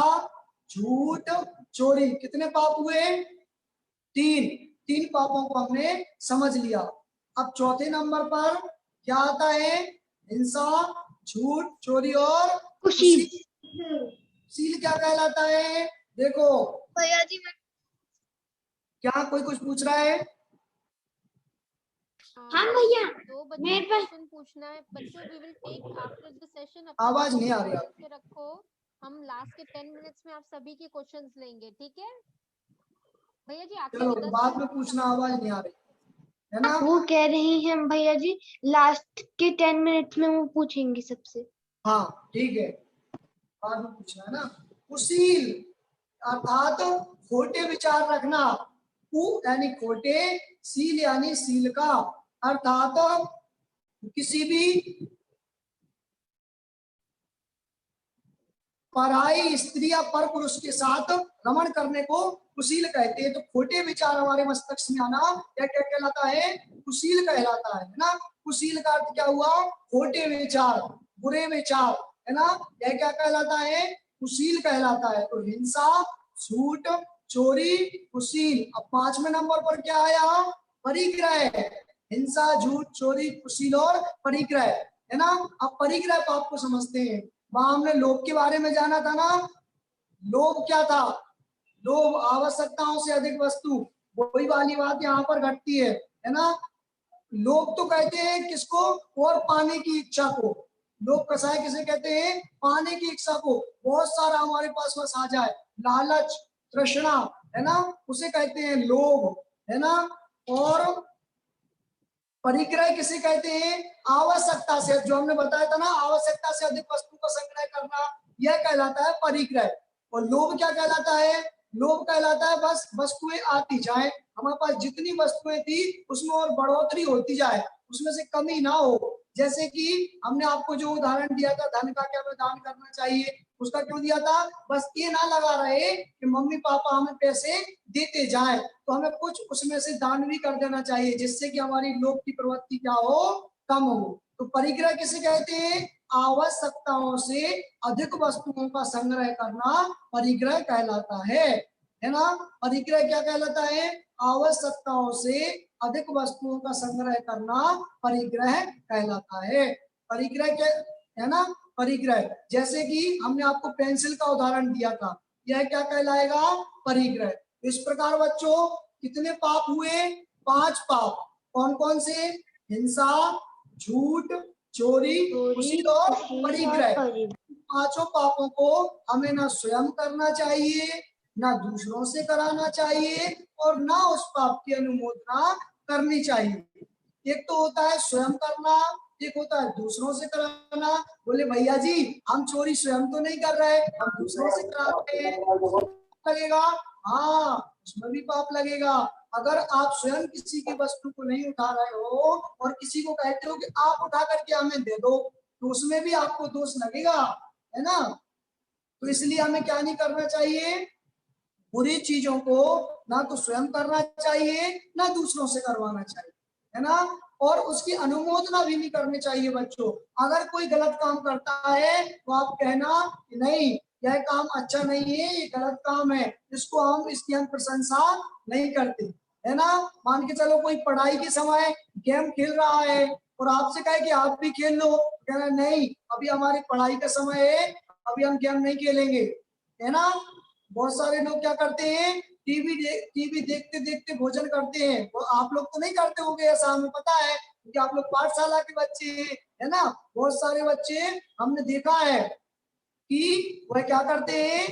झूठ, चोरी, कितने पाप हुए? तीन पापों को हमने समझ लिया। अब चौथे नंबर पर क्या आता है? हिंसा, झूठ, चोरी और कुशील। कुशील क्या कहलाता है? देखो भैया जी क्या कोई कुछ पूछ रहा है? हाँ भैया दो बच्चों मेरे को पास क्वेश्चन पूछना है बच्चों। We will take after the session. आवाज नहीं आ रही आपकी। रखो, हम लास्ट के 10 मिनट्स में आप सभी के क्वेश्चंस लेंगे, ठीक है भैया जी? चलो बाद में पूछना, आवाज नहीं आ रही, है ना। वो कह रही हैं भैया जी लास्ट के 10 मिनट्स में वो पूछेंगी सबसे। हाँ ठीक है, बाद में पूछना है ना। कुशील अर्थात खोटे विचार रखना। कु यानी खोटे, सील यानी सील का, अर्थात किसी भी पराई स्त्री या पर पुरुष के साथ रमण करने को कुशील कहते हैं। तो खोटे विचार हमारे मस्तिष्क में आना यह क्या कहलाता है? कुशील कहलाता है ना। कुशील का अर्थ क्या हुआ? खोटे विचार, बुरे विचार, है ना। यह क्या कहलाता है? कुशील कहलाता है। तो हिंसा, झूठ, चोरी, कुशील। अब 5वें नंबर पर क्या आया? परिग्रह। हिंसा, झूठ, चोरी, कुशील और परिग्रह, है ना। अब परिग्रह पाप को समझते हैं। वहां हमने लोभ के बारे में जाना था ना। लोभ क्या था? लोभ आवश्यकताओं से अधिक वस्तु, वही वाली बात यहाँ पर घटती है ना। लोभ तो कहते हैं किसको? और पाने की इच्छा को। लोभ कसाय किसे कहते हैं? पाने की इच्छा को। बहुत सारा हमारे पास बस आ जाए, लालच, तृष्णा, है ना, उसे कहते हैं लोभ, है ना। और परिग्रह किसे कहते हैं? आवश्यकता से, जो हमने बताया था ना, आवश्यकता से अधिक वस्तु को संग्रह करना, यह कहलाता है परिग्रह। और लोभ क्या कहलाता है? लोभ कहलाता है बस वस्तुएं आती जाए, हमारे पास जितनी वस्तुएं थी उसमें और बढ़ोतरी होती जाए, उसमें से कमी ना हो। जैसे कि हमने आपको जो उदाहरण दिया था, धन का क्या हमें दान करना चाहिए, उसका क्यों दिया था? बस ये ना लगा रहे कि मम्मी पापा हमें पैसे देते जाए, तो हमें कुछ उसमें से दान भी कर देना चाहिए, जिससे कि हमारी लोभ की प्रवृत्ति क्या हो? कम हो। तो परिग्रह किसे कहते हैं? आवश्यकताओं से अधिक वस्तुओं का संग्रह करना परिग्रह कहलाता है ना। परिग्रह क्या कहलाता है? आवश्यकताओं से अधिक वस्तुओं का संग्रह करना परिग्रह कहलाता है। परिग्रह क्या है ना? परिग्रह, जैसे कि हमने आपको पेंसिल का उदाहरण दिया था, यह क्या कहलाएगा? परिग्रह। इस प्रकार बच्चों कितने पाप हुए? 5 पाप। कौन कौन से? हिंसा, झूठ, चोरी, कुशील और परिग्रह। पांचों पापों को हमें ना स्वयं करना चाहिए, ना दूसरों से कराना चाहिए, और ना उस पाप की अनुमोदना करनी चाहिए। एक तो होता है स्वयं करना, एक होता है दूसरों से कराना। बोले भैया जी हम चोरी स्वयं तो नहीं कर रहे, हम दूसरों से कराते हैं, लगेगा? हाँ, उसमें भी पाप लगेगा। अगर आप स्वयं किसी की वस्तु को नहीं उठा रहे हो और किसी को कहते हो कि आप उठा करके हमें दे दो, तो उसमें भी आपको दोष लगेगा, है ना। तो इसलिए हमें क्या नहीं करना चाहिए? बुरी चीजों को ना तो स्वयं करना चाहिए, ना दूसरों से करवाना चाहिए, है ना। और उसकी अनुमोदना भी नहीं करनी चाहिए बच्चों। अगर कोई गलत काम करता है तो आप कहना कि नहीं, यह काम अच्छा नहीं है, ये गलत काम है, इसको इसकी हम प्रशंसा नहीं करते, है ना। मान के चलो कोई पढ़ाई के समय गेम खेल रहा है और आपसे कहे कि आप भी खेल लो, कहना नहीं अभी हमारी पढ़ाई का समय है, अभी हम गेम नहीं खेलेंगे, है ना। बहुत सारे लोग क्या करते हैं? टीवी देखते देखते भोजन करते हैं। वो आप लोग तो नहीं करते होंगे ऐसा, हमें पता है, क्योंकि आप लोग पाठशाला के बच्चे हैं, है ना। बहुत सारे बच्चे हमने देखा है कि वह क्या करते हैं,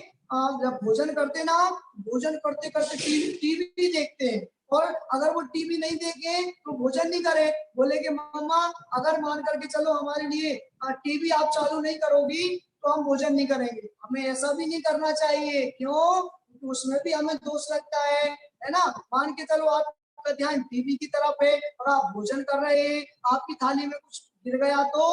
जब भोजन करते ना, भोजन करते करते टीवी देखते हैं, और अगर वो टीवी नहीं देखे तो भोजन नहीं करे। बोले कि मम्मा अगर मान करके चलो हमारे लिए टीवी आप चालू नहीं करोगी तो हम भोजन नहीं करेंगे। हमें ऐसा भी नहीं करना चाहिए। क्यों? तो उसमें भी हमें दोष लगता है ना। मान के चलो आपका ध्यान टीवी की तरफ है और आप भोजन कर रहे हैं, आपकी थाली में कुछ गिर गया तो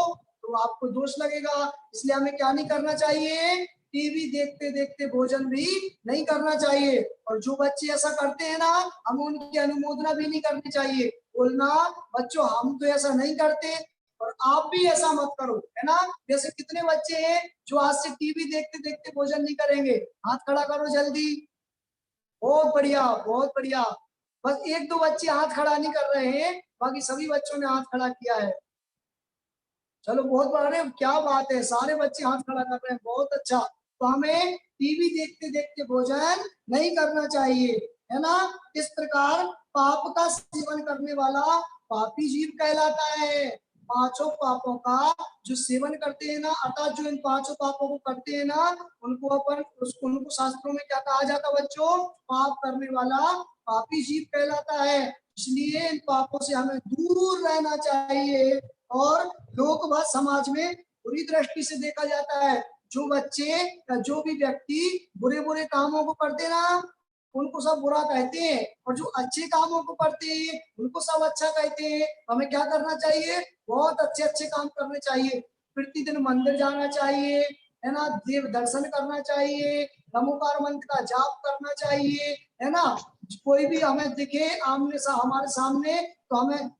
आपको दोष लगेगा। इसलिए हमें क्या नहीं करना चाहिए? टीवी देखते देखते भोजन भी नहीं करना चाहिए। और जो बच्चे ऐसा करते हैं ना, हमें उनकी अनुमोदना भी नहीं करनी चाहिए। बोलना बच्चों हम तो ऐसा नहीं करते और आप भी ऐसा मत करो, है ना। जैसे कितने बच्चे हैं जो आज से टीवी देखते देखते भोजन नहीं करेंगे, हाथ खड़ा करो जल्दी। बहुत बढ़िया, बहुत बढ़िया। बस एक दो बच्चे हाथ खड़ा नहीं कर रहे हैं, बाकी सभी बच्चों ने हाथ खड़ा किया है। चलो बहुत बड़े, क्या बात है, सारे बच्चे हाथ खड़ा कर रहे हैं, बहुत अच्छा। तो हमें टीवी देखते देखते भोजन नहीं करना चाहिए, है ना। इस प्रकार पाप का सेवन करने वाला पापी जीव कहलाता है। पांचों पापों का जो सेवन करते हैं ना, अर्थात जो इन पांचों पापों को करते हैं ना, उनको शास्त्रों में क्या कहा जाता है बच्चों? पाप करने वाला पापी जीव कहलाता है। इसलिए इन पापों से हमें दूर रहना चाहिए। और लोग वह समाज में बुरी दृष्टि से देखा जाता है। जो बच्चे या जो भी व्यक्ति बुरे बुरे कामों को करते ना, उनको सब बुरा कहते हैं, और जो अच्छे कामों को करते हैं उनको सब अच्छा कहते हैं। हमें क्या करना चाहिए? बहुत अच्छे अच्छे काम करने चाहिए। प्रतिदिन मंदिर जाना चाहिए, है ना, देव दर्शन करना चाहिए, नमोकार मंत्र का जाप करना चाहिए, है ना। कोई भी हमें दिखे हमारे सामने, तो हमें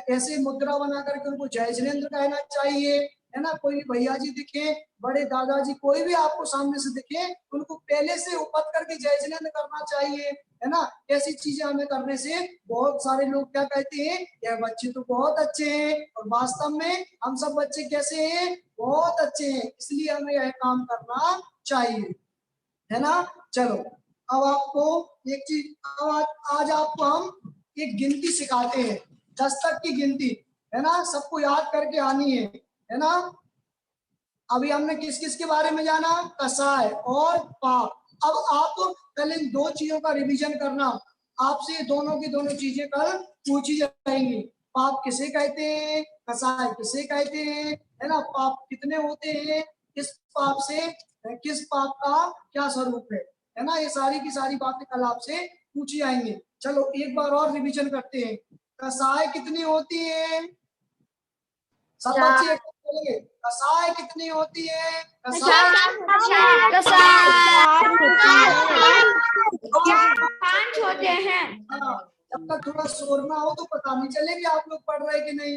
ऐसे मुद्रा बना करके उनको जय जिनेन्द्र कहना चाहिए, है ना। कोई भी भैया जी दिखे, बड़े दादाजी, कोई भी आपको सामने से दिखे, उनको पहले से उपत करके जय जिनेन्द्र करना चाहिए, है ना। ऐसी चीजें हमें करने से बहुत सारे लोग क्या कहते हैं, यह बच्चे तो बहुत अच्छे हैं, और वास्तव में हम सब बच्चे कैसे हैं? बहुत अच्छे हैं। इसलिए हमें यह काम करना चाहिए, है ना। चलो अब आपको एक चीज, आज आपको हम एक गिनती सिखाते हैं, 10 तक की गिनती, है ना। सबको याद करके आनी है ना। अभी हमने किस किस के बारे में जाना? कसाय और पाप। अब आप कल इन दो चीजों का रिवीजन करना। आपसे दोनों की दोनों चीजें कल पूछी जाएंगी। पाप किसे कहते हैं, कसाय किसे कहते हैं, है ना। पाप कितने होते हैं, किस पाप से, किस पाप का क्या स्वरूप है ना। ये सारी की सारी बातें कल आपसे पूछी जाएंगी। चलो एक बार और रिवीजन करते हैं। कसाय कितनी होती है? सब बच्चे बोलेंगे, कसाय कितनी होती है? कसाय 5 होते हैं। जब तक थोड़ा शोर ना हो तो पता नहीं चले कि आप लोग पढ़ रहे कि नहीं,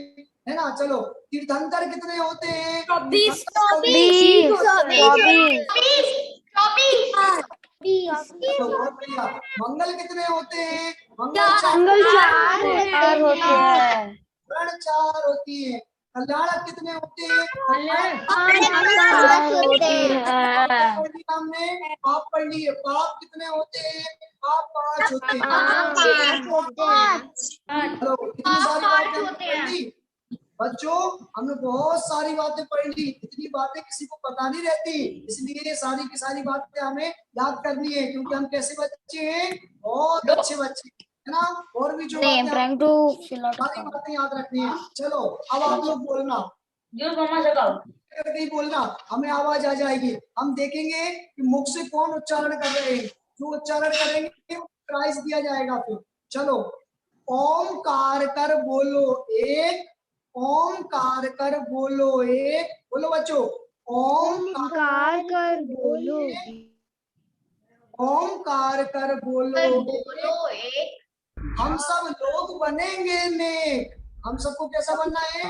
है ना। चलो तीर्थंकर कितने होते हैं? 24 बहुत बढ़िया। मंगल कितने होते हैं? मंगल 4 होते हैं। ग्रहण 4 होती है। कल्याणक कितने होते हैं? हमने पाप पढ़ लिए। पाप कितने होते हैं? पाप 5 होते हैं। चलो इतनी सारी बातें पढ़ ली बच्चों, हमने बहुत सारी बातें पढ़ ली। इतनी बातें किसी को पता नहीं रहती, इसलिए सारी की सारी बातें हमें याद करनी है, क्योंकि हम कैसे बच्चे हैं? बहुत अच्छे बच्चे, है ना। और भी जो सारी बातें याद रखनी है। चलो अब आप लोग बोलना, नहीं बोलना, हमें आवाज आ जाएगी। हम देखेंगे कि मुख से कौन उच्चारण कर रहे हैं। जो उच्चारण करेंगे प्राइज दिया जाएगा। फिर चलो ओमकार कर बोलो एक, ओमकार कर बोलो एक, बोलो बच्चों, ओमकार कर बोलो, ओमकार कर बोलो एक। हम सब लोग बनेंगे नेक। हम सबको कैसा बनना है?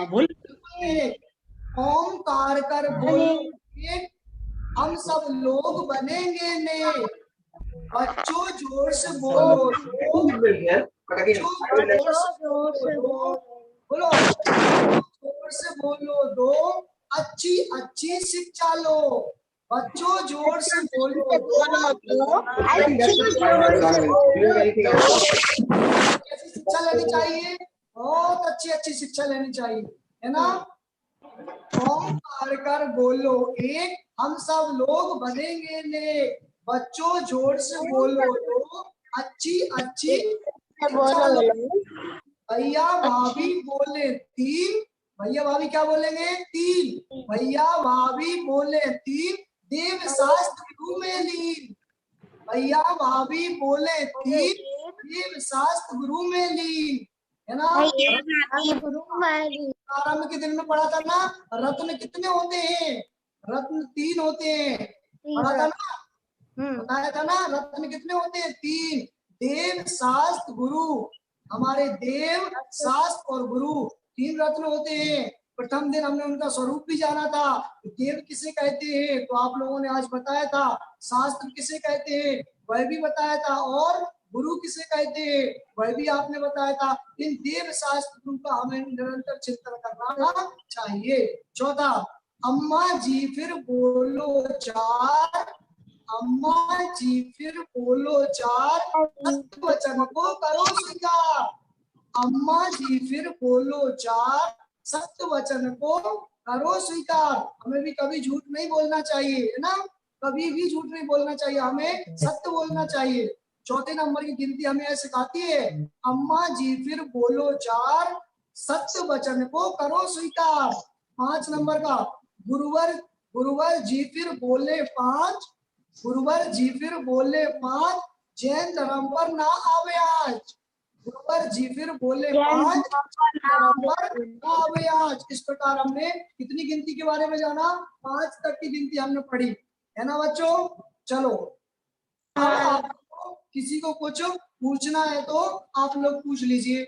ओमकार कर बोलो एक, हम सब लोग बनेंगे नेक। बच्चों जोर से बोलो, बोलो जोर से बोलो दो, अच्छी अच्छी शिक्षा लो। बच्चों जोर से बोलो दो, कैसी शिक्षा लेनी चाहिए? बहुत अच्छी अच्छी शिक्षा लेनी चाहिए, है ना। ओमकार कर बोलो एक, हम सब लोग बनेंगे नेक। बच्चों जोर से बोलो दो, अच्छी अच्छी शिक्षा लो। भैया भाभी बोले 3, भैया भाभी क्या बोलेंगे? 3। भैया भाभी बोले 3, देव शास्त्र गुरु में लीन। भैया भाभी बोले 3, देव शास्त्र गुरु में लीन, है ना। आरंभ के दिन में पढ़ा था ना, रत्न कितने होते हैं? रत्न 3 होते हैं। पढ़ा था ना, बताया था ना। रत्न कितने होते हैं? 3, देव, शास्त्र, गुरु। हमारे देव, शास्त्र और गुरु 3 रत्न होते हैं। प्रथम दिन हमने उनका स्वरूप भी जाना था। देव किसे कहते हैं तो आप लोगों ने आज बताया था। शास्त्र किसे कहते हैं वह भी बताया था। और गुरु किसे कहते हैं वह भी आपने बताया था। इन देव, शास्त्र, गुरु का हमें निरंतर चिंतन करना चाहिए। चौथा, अम्मा जी फिर बोलो 4, अम्मा जी फिर बोलो 4, सत्य वचन को करो स्वीकार। अम्मा जी फिर बोलो 4, सत्य वचन को करो स्वीकार। हमें भी कभी झूठ नहीं बोलना चाहिए, है ना। कभी भी झूठ नहीं बोलना चाहिए, हमें सत्य बोलना चाहिए। चौथे नंबर की गिनती हमें ऐसे सिखाती है, अम्मा जी फिर बोलो 4, सत्य वचन को करो स्वीकार। 5 नंबर का, गुरुवर गुरुवर जी फिर बोले 5, गुरुवर जी फिर बोले 5, जैन धर्म पर ना आवे आज। गुरुवर जी फिर बोले 5, धर्म पर ना आवे आज। इस प्रकार हमने कितनी गिनती के बारे में जाना? 5 तक की गिनती हमने पढ़ी, है ना बच्चों। चलो, अब आपको किसी को कुछ पूछना है तो आप लोग पूछ लीजिए,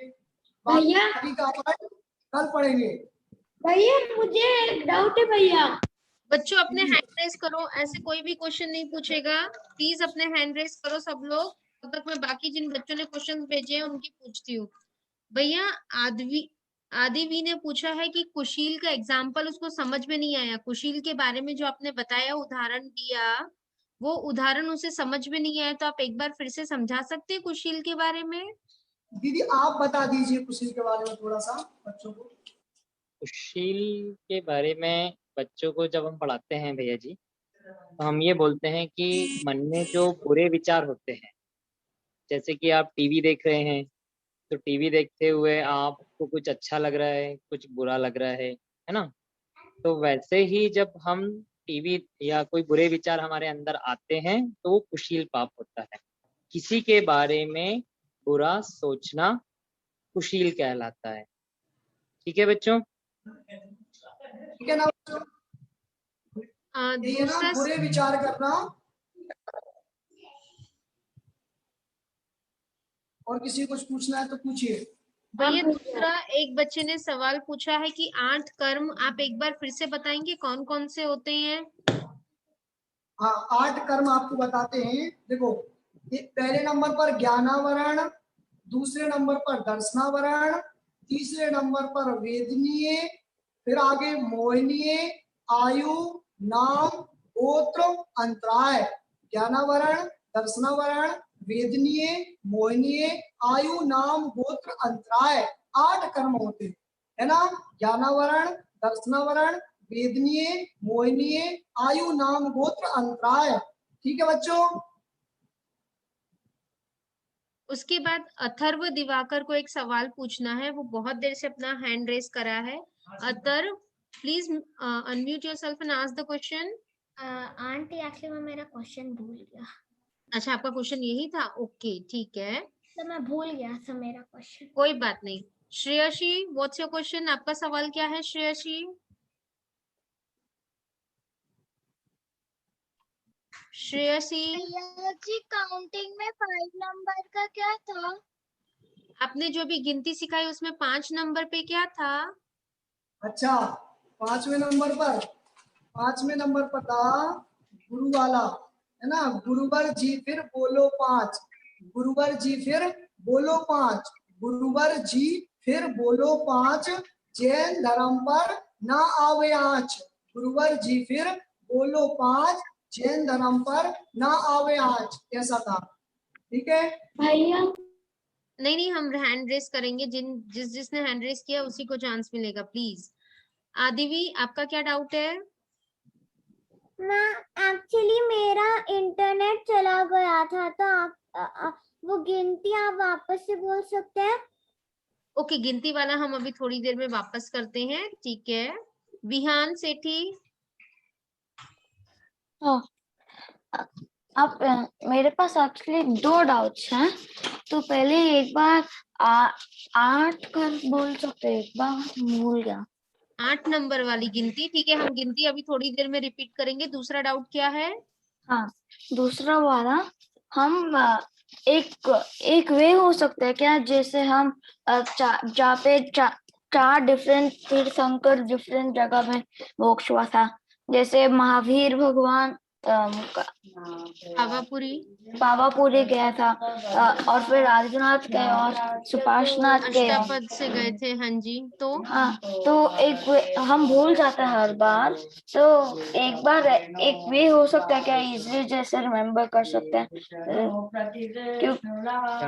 भैया बाकी का अपन कल पढ़ेंगे। भैया मुझे एक डाउट है भैया। बच्चों अपने हैंड रेस करो, ऐसे कोई भी क्वेश्चन नहीं पूछेगा। प्लीज अपने हैंड रेस करो सब लोग, तब तक मैं बाकी जिन बच्चों ने क्वेश्चन भेजे हैं उनकी पूछती हूँ। भैया आदिवी ने पूछा है कि कुशील का एग्जाम्पल उसको समझ में नहीं आया। कुशील के बारे में जो आपने बताया, उदाहरण दिया, वो उदाहरण उसे समझ में नहीं आया, तो आप एक बार फिर से समझा सकते हैं कुशील के बारे में? दीदी आप बता दीजिए कुशील के बारे में थोड़ा सा बच्चों को। सुशील के बारे में बच्चों को जब हम पढ़ाते हैं भैया जी, तो हम ये बोलते हैं कि मन में जो बुरे विचार होते हैं, जैसे कि आप टीवी देख रहे हैं, तो टीवी देखते हुए आपको कुछ अच्छा लग रहा है, कुछ बुरा लग रहा है ना। तो वैसे ही जब हम टीवी या कोई बुरे विचार हमारे अंदर आते हैं तो वो कुशील पाप होता है। किसी के बारे में बुरा सोचना कुशील कहलाता है। ठीक है बच्चों? ठीक है ना बच्चों, ये ना दूसरा बुरे विचार करना। और किसी को कुछ पूछना है तो पूछिए। भैया दूसरा एक बच्चे ने सवाल पूछा है कि 8 कर्म आप एक बार फिर से बताएंगे कौन कौन से होते हैं? हाँ, 8 कर्म आपको बताते हैं। देखो, पहले नंबर पर ज्ञानावरण, दूसरे नंबर पर दर्शनावरण, तीसरे नंबर पर वेदनीय, फिर आगे मोहनीय, आयु, नाम, गोत्र, अंतराय। ज्ञानावरण, दर्शनावरण, वेदनीय, मोहनीय, आयु, नाम, गोत्र, अंतराय। 8 कर्म होते हैं, है ना। ज्ञानावरण, दर्शनावरण, वेदनीय, मोहनीय, आयु, नाम, गोत्र, अंतराय। ठीक है बच्चों। उसके बाद अथर्व दिवाकर को एक सवाल पूछना है, वो बहुत देर से अपना हैंड रेस करा है। Atharva, please unmute yourself and ask the question. Aunty actually मैं मेरा क्वेश्चन भूल गया। अच्छा, आपका क्वेश्चन यही था? ओके, ठीक है, तो मैं भूल गया था मेरा क्वेश्चन। कोई बात नहीं। Shreyasi, what's your question? आपका सवाल क्या है श्रेयसी? श्रेयसी, जी काउंटिंग में 5 नंबर का क्या था? आपने जो भी गिनती सिखाई उसमें 5 नंबर पे क्या था? अच्छा, 5वें नंबर पर था गुरु वाला, है ना। गुरुवर जी फिर बोलो 5, गुरुवर जी फिर बोलो 5, गुरुवर जी फिर बोलो 5, जैन धर्म पर ना आवे आँच। गुरुवर जी फिर बोलो 5, जैन धर्म पर ना आवे आँच। ऐसा था, ठीक है भैया नहीं, हम हैंड रेस करेंगे। जिसने हैंड रेस किया उसी को चांस मिलेगा, प्लीज। आदिवी, आपका क्या डाउट है? एक्चुअली मेरा इंटरनेट चला गया था, तो आप वो गिनती आप वापस से बोल सकते हैं? ओके, गिनती वाला हम अभी थोड़ी देर में वापस करते हैं, ठीक है। विहान सेठी, अब मेरे पास एक्चुअली 2 डाउट्स हैं। तो पहले एक बार 8 कर बोल सकते हैं? एक बार भूल गया। 8 नंबर वाली गिनती, ठीक है। हम गिनती अभी थोड़ी देर में रिपीट करेंगे। दूसरा डाउट क्या है? हाँ, दूसरा वाला हम एक वे हो सकता है क्या, जैसे हम जहाँ पे चार डिफरेंट तीर्थंकर डिफरेंट जगह में मोक्ष हुआ था, जैसे महावीर भगवान पावापुरी गया था, और फिर राजनाथ गए और सुपार्श्वनाथ गए। अष्टापद से गए थे। हाँ जी। तो हाँ, तो हम भूल जाते हैं हर बार, तो एक बार एक वे हो सकता है क्या, इजीली जैसे रिमेम्बर कर सकते हैं क्यों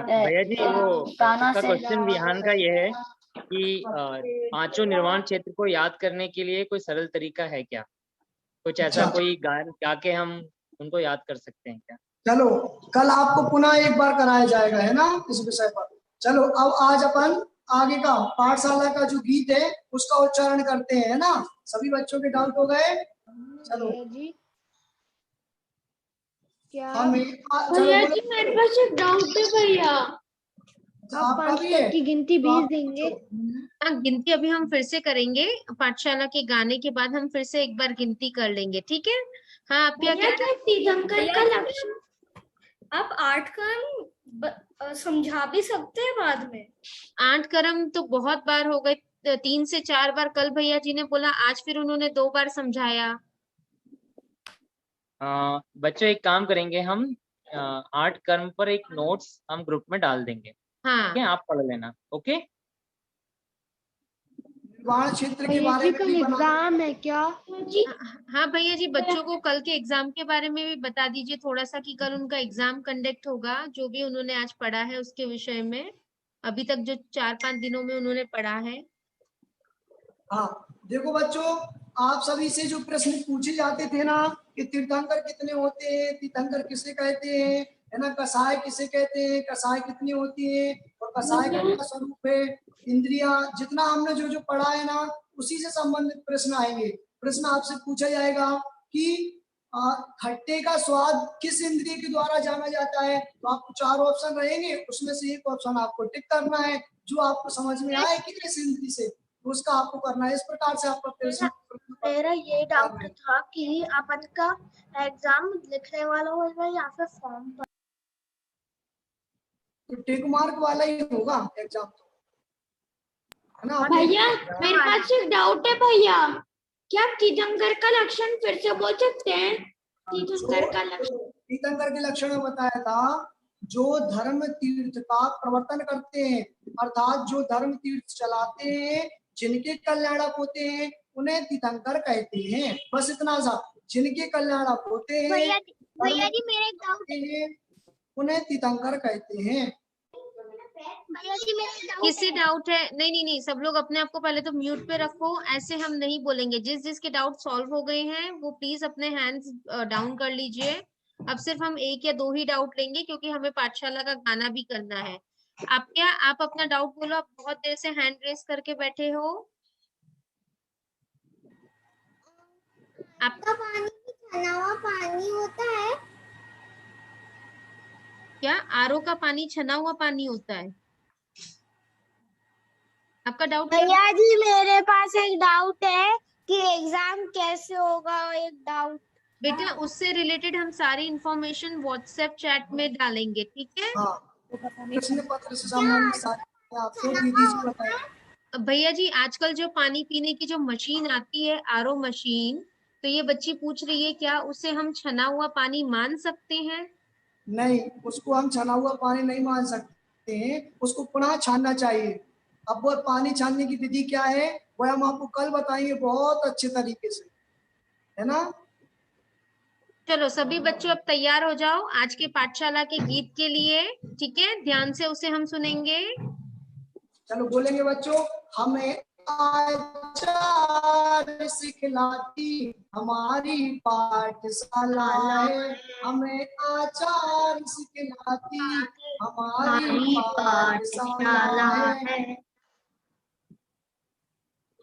भैया जी वो गाना इसका से। क्वेश्चन विहान का ये है कि पांचों निर्वाण क्षेत्र को याद करने के लिए कोई सरल तरीका है क्या? कुछ ऐसा अच्छा। कोई गान गा के हम उनको याद कर सकते हैं क्या? चलो कल आपको पुनः एक बार कराया जाएगा, है ना, इस विषय पर। चलो अब आज अपन आगे का पाठशाला का जो गीत है उसका उच्चारण करते हैं, है ना। सभी बच्चों के डाउट हो गए? चलो भैया जी मेरे पास एक डाउट है भैया। आपका भी है? की गिनती भेज देंगे? हाँ, गिनती अभी हम फिर से करेंगे। पाठशाला के गाने के बाद हम फिर से एक बार गिनती कर लेंगे, ठीक है। हाँ, आप क्या भैया क्या तीर्थंकर का लक्षण? आप 8 कर्म समझा भी सकते हैं बाद में। 8 कर्म तो बहुत बार हो गए, 3 से 4 बार कल भैया जी ने बोला, आज फिर उन्होंने 2 बार समझाया। बच्चों एक काम करेंगे हम, 8 कर्म पर एक नोट्स हम ग्रुप में डाल देंगे। हाँ, ठीक है, आप पढ़ लेना। ओके। निर्वाण क्षेत्र के बारे में भी एग्जाम है क्या जी? हाँ भैया जी, बच्चों को कल के एग्जाम के बारे में भी बता दीजिए थोड़ा सा कि कल उनका एग्जाम कंडक्ट होगा, जो भी उन्होंने आज पढ़ा है उसके विषय में, अभी तक जो 4-5 दिनों में उन्होंने पढ़ा है। हाँ देखो बच्चों, आप सभी से जो प्रश्न पूछे जाते थे ना कि तीर्थंकर कितने होते हैं, तीर्थंकर किसे कहते हैं, है ना, कसाय किसे कहते हैं, कसाय कितनी होती है और कसाय का क्या स्वरूप है, इंद्रियां, जितना हमने जो जो पढ़ा है ना उसी से संबंधित प्रश्न आएंगे। प्रश्न आपसे पूछा जाएगा कि खट्टे का स्वाद किस इंद्रिय के द्वारा जाना जाता है, तो आपको 4 ऑप्शन रहेंगे, उसमें से एक ऑप्शन आपको टिक करना है जो आपको समझ में आए कि किस इंद्रिय से, तो उसका आपको करना है। इस प्रकार से आपका प्रश्न। मेरा ये डाउट था कि अपन का एग्जाम लिखने वाला होगा या फिर फॉर्म पर? तो टिक मार्क वाला ही होगा एग्जाम, तो है ना। भैया मेरे पास एक डाउट है भैया, क्या आप तीर्थंकर का लक्षण फिर से बोल सकते हैं? तीर्थंकर का लक्षण, तीर्थंकर के लक्षण में बताया था, जो धर्म तीर्थ का प्रवर्तन करते हैं, अर्थात जो धर्म तीर्थ चलाते हैं, जिनके कल्याणक होते हैं उन्हें तीर्थंकर कहते हैं। बस इतना सा, जिनके कल्याणक होते हैं भैया जी मेरा एक डाउट है। उन्हें तीर्थंकर कहते हैं। भैया जी मेरा एक डाउट किसी डाउट है? नहीं नहीं नहीं, सब लोग अपने आप को पहले तो म्यूट पे रखो, ऐसे हम नहीं बोलेंगे। जिस जिसके डाउट सॉल्व हो गए हैं वो प्लीज अपने हैंड्स डाउन कर लीजिए। अब सिर्फ हम 1 या 2 ही डाउट लेंगे क्योंकि हमें पाठशाला का गाना भी करना है। आप अपना डाउट बोलो, आप बहुत देर से हैंड रेस करके बैठे हो। आपका पानी छना हुआ पानी होता है क्या आरओ का पानी छना हुआ पानी होता है? आपका डाउट? भैया जी मेरे पास एक डाउट है कि एग्जाम कैसे होगा, एक डाउट। बेटा उससे रिलेटेड हम सारी इंफॉर्मेशन व्हाट्सएप चैट में डालेंगे, ठीक है। प्रश्न पत्र से संबंधित आपको दीदी जी बताएं। भैया जी आजकल जो पानी पीने की जो मशीन आती है, आरओ मशीन, तो ये बच्ची पूछ रही है क्या उसे हम छना हुआ पानी मान सकते हैं? नहीं, उसको हम छना हुआ पानी नहीं मान सकते हैं, उसको पुनः छानना चाहिए। अब वो पानी छानने की विधि क्या है वो हम आपको कल बताएंगे बहुत अच्छे तरीके से, है ना। चलो सभी बच्चों अब तैयार हो जाओ आज के पाठशाला के गीत के लिए, ठीक है। ध्यान से उसे हम सुनेंगे। चलो बोलेंगे बच्चों, हमें आचार सिखलाती हमारी पाठशाला है, हमें आचार सिखलाती हमारी पाठशाला है,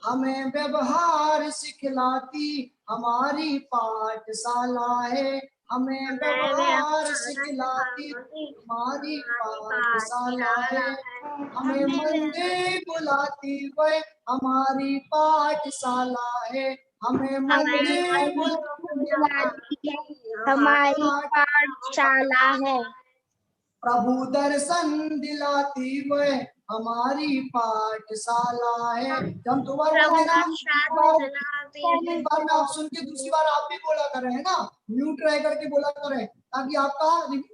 हमें व्यवहार सिखलाती हमारी पाठशाला है, हमें व्यवहार सिखलाती हमारी पाठशाला है, हमें मंदिर बुलाती वह हमारी पाठशाला है, हमें मंदिर हमारी पाठशाला है। प्रभु दर्शन दिलाती वह हमारी पाठशाला है। जब हम दोबारा बोलते ना, एक बार में आप सुन के दूसरी बार आप भी बोला करें, है ना, म्यूट रह करके बोला करें, ताकि आपका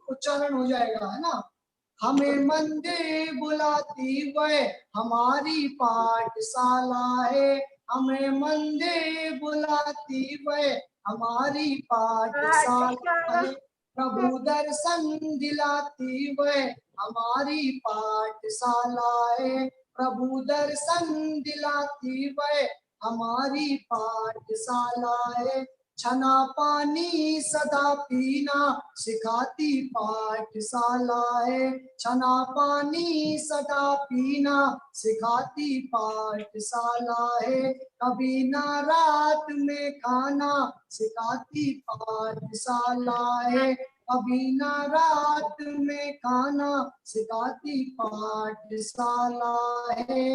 उच्चारण हो जाएगा, है ना। हमें मंदिर बुलाती वह हमारी पाठशाला है, हमें मंदिर बुलाती वह हमारी पाठशाला है। प्रभु दर्शन दिलाती वह हमारी पाठशाला है, प्रभु दर्शन दिलाती वह हमारी पाठशाला है। छना पानी सदा पीना सिखाती पाठशाला है, छना पानी सदा पीना सिखाती पाठशाला है। कभी ना रात में खाना सिखाती पाठशाला है, कभी ना रात में खाना सिखाती पाठशाला है।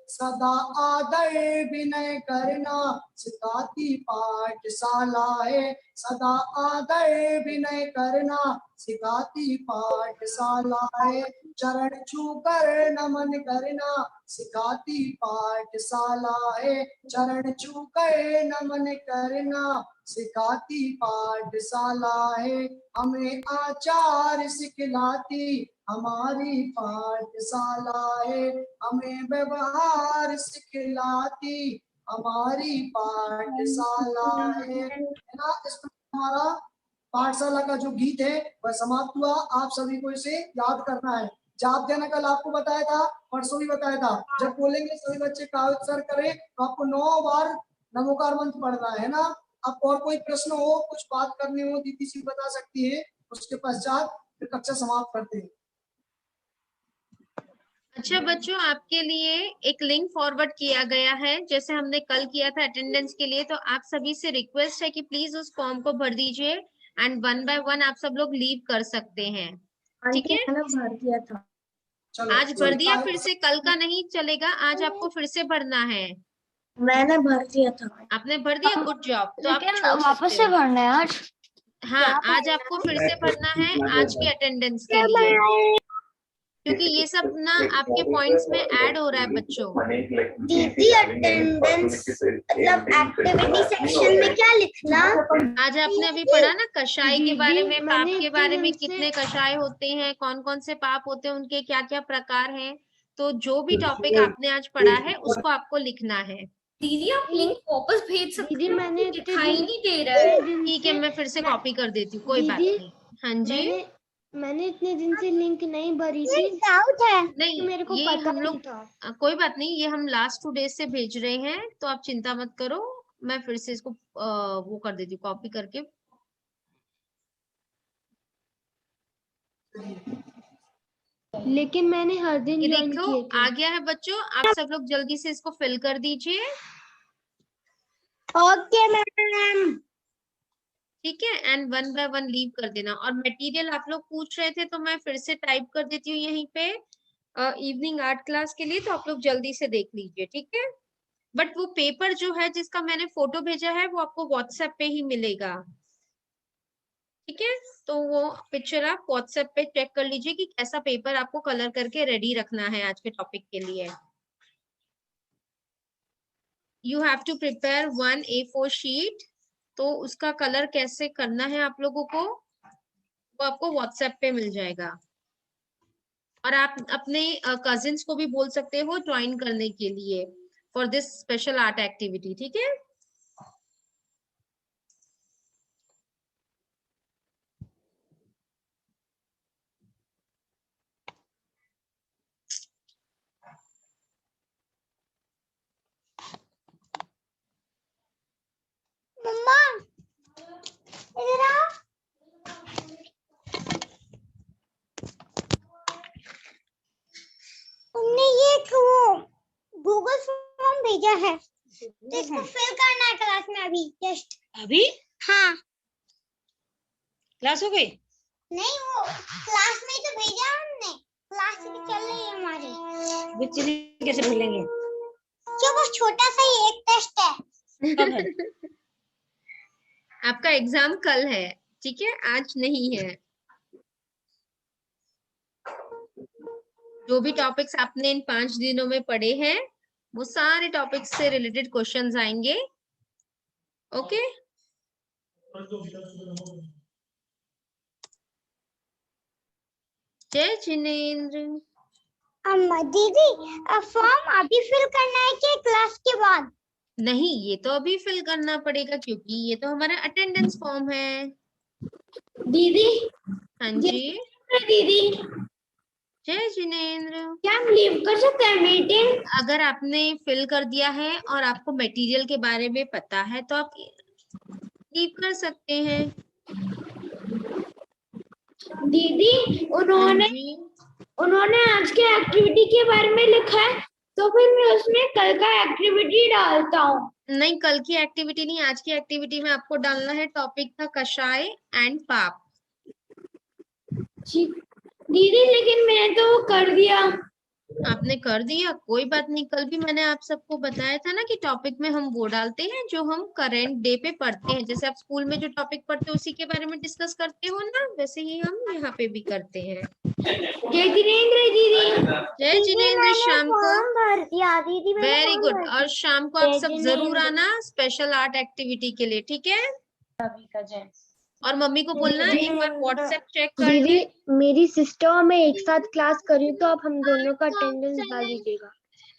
सदा आदर विनय करना सिखाती पाठशाला है, सदा आदर विनय करना सिखाती पाठशाला है। चरण छूकर नमन करना सिखाती पाठशाला है, चरण छूकर नमन करना सिखाती पाठशाला है। हमें आचार सिखलाती हमारी पाठशाला है, हमें व्यवहार सिखलाती हमारी पाठशाला है ना। इस हमारा पाठशाला का जो गीत है वह समाप्त हुआ। आप सभी को इसे याद करना है। जाप देना कल आपको बताया था, परसों भी बताया था। जब बोलेंगे सभी बच्चे का उत्तर करें तो आपको 9 बार नमोकार मंत्र पढ़ना है ना। अब और कोई प्रश्न हो, कुछ बात करनी हो, दीदी सी बता सकती है। उसके पश्चात फिर कक्षा समाप्त करते हैं। अच्छा बच्चों, आपके लिए एक लिंक फॉरवर्ड किया गया है, जैसे हमने कल किया था अटेंडेंस के लिए। तो आप सभी से रिक्वेस्ट है कि प्लीज उस फॉर्म को भर दीजिए एंड 1 बाय 1 आप सब लोग लीव कर सकते हैं, ठीक है। भर दिया था, आज भर दिया, फिर से कल का नहीं चलेगा, आज आपको फिर से भरना है। मैंने भर दिया था। आपने भर दिया, गुड जॉब। तो आप लेकिन छोड़ वापस सकते से हो। भरना है आज। हाँ, आज आपको फिर से भरना है आज के अटेंडेंस के लिए, क्योंकि ये सब ना आपके पॉइंट्स में ऐड हो रहा है बच्चों। दीदी अटेंडेंस मतलब एक्टिविटी सेक्शन में क्या लिखना? आज आपने अभी पढ़ा ना कषाय के बारे में, पाप के बारे में, कितने कषाय होते हैं, कौन कौन से पाप होते हैं, उनके क्या क्या प्रकार हैं। तो जो भी टॉपिक आपने आज पढ़ा है उसको आपको लिखना है। दीदी आप लिंक वापस भेज सकते दीदी हो, मैंने दिखाई नहीं दे रहा है। ठीक है, मैं फिर से कॉपी कर देती हूँ, कोई बात नहीं। हाँ जी, मैंने इतने दिन से लिंक नहीं भरी थी, डाउट है। नहीं मेरे को ये पता हम लोग नहीं था। कोई बात नहीं, ये हम लास्ट 2 डेज से भेज रहे हैं, तो आप चिंता मत करो। मैं फिर से इसको वो कर देती हूँ, कॉपी करके। लेकिन मैंने हर दिन ये ज्वाइन देखो किए थे। आ गया है बच्चों, आप सब लोग जल्दी से इसको फिल कर दीजिए, ओके मैम। ठीक है। एंड 1 बाय 1 लीव कर देना। और मटेरियल आप लोग पूछ रहे थे, तो मैं फिर से टाइप कर देती हूँ यहीं पे इवनिंग आर्ट क्लास के लिए, तो आप लोग जल्दी से देख लीजिए, ठीक है। बट वो पेपर जो है जिसका मैंने फोटो भेजा है वो आपको व्हाट्सएप पे ही मिलेगा, ठीक है। तो वो पिक्चर आप व्हाट्सएप पे चेक कर लीजिए कि कैसा पेपर आपको कलर करके रेडी रखना है आज के टॉपिक के लिए। You have to prepare 1 A4 sheet. तो उसका कलर कैसे करना है आप लोगों को, वो आपको व्हाट्सएप पे मिल जाएगा। और आप अपने कजिन्स को भी बोल सकते हो ज्वाइन करने के लिए for this special art activity, ठीक है। मम्मा इधर आओ। तुमने ये गूगल फॉर्म भेजा है, तो इसको फिल करना है क्लास में अभी जस्ट। अभी हाँ क्लास हो गई? नहीं, वो क्लास में ही तो भेजा है हमने, क्लास भी चल रही है हमारी। कैसे भूलेंगे? जो बस छोटा सा ही एक टेस्ट है, कब है? आपका एग्जाम कल है, ठीक है, आज नहीं है। जो भी टॉपिक्स आपने इन 5 दिनों में पढ़े हैं वो सारे टॉपिक्स से रिलेटेड क्वेश्चंस आएंगे। ओके, जय जिनेन्द्र। दीदी फॉर्म अभी फिल करना है कि क्लास के बाद? नहीं, ये तो अभी फिल करना पड़ेगा क्योंकि ये तो हमारा अटेंडेंस फॉर्म है। दीदी हाँ जी, दीदी जय जिनेन्द्र। क्या हम लीव कर सकते हैं मीटिंग? अगर आपने फिल कर दिया है और आपको मटेरियल के बारे में पता है तो आप लीव कर सकते हैं। दीदी हाँ उन्होंने जी, उन्होंने आज के एक्टिविटी के बारे में लिखा है, तो फिर मैं उसमें कल का एक्टिविटी डालता हूँ। नहीं, कल की एक्टिविटी नहीं, आज की एक्टिविटी में आपको डालना है। टॉपिक था कषाय एंड पाप। दीदी लेकिन मैंने तो वो कर दिया। आपने कर दिया, कोई बात नहीं। कल भी मैंने आप सबको बताया था ना कि टॉपिक में हम वो डालते हैं जो हम करंट डे पे पढ़ते हैं। जैसे आप स्कूल में जो टॉपिक पढ़ते हो उसी के बारे में डिस्कस करते हो ना, वैसे ही हम यहाँ पे भी करते हैं। जय जिनेन्द्र दीदी। जय जिनेन्द्र। शाम को फॉर्म भर दिया दीदी, मैंने वेरी फॉर्म गुड। भर दिया। और शाम को आप जय सब जरूर जिनेन्द्र। आना स्पेशल आर्ट एक्टिविटी के लिए, ठीक है। और मम्मी को बोलना एक बार व्हाट्सएप चेक कर ले। दीदी मेरी सिस्टर में एक साथ क्लास करी तो आप हम दोनों का अटेंडेंस डाल दीजिएगा।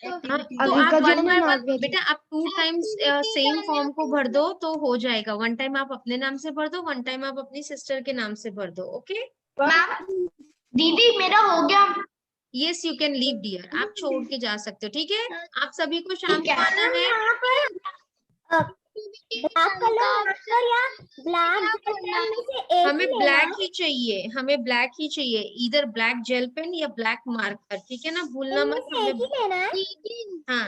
हाँ, तो अभी आप का जो वन बाय है वन नाव्या जी। बेटा, आप 2 टाइम्स सेम फॉर्म को भर दो तो हो जाएगा। 1 टाइम आप अपने नाम से भर दो, 1 टाइम आप अपनी सिस्टर के नाम से भर दो। ओके दीदी मेरा हो गया। Yes, you can leave dear. आप छोड़ के जा सकते हो, ठीक है। आप सभी को शाम को आना है। ब्लैक कलर मार्कर या ब्लैक कलर में से एक हमें ही लेना ब्लैक है। ही चाहिए, हमें ब्लैक ही चाहिए। इधर ब्लैक जेल पेन या ब्लैक मार्कर, ठीक है ना, भूलना इनमें मत। से एक ही लेना है। हाँ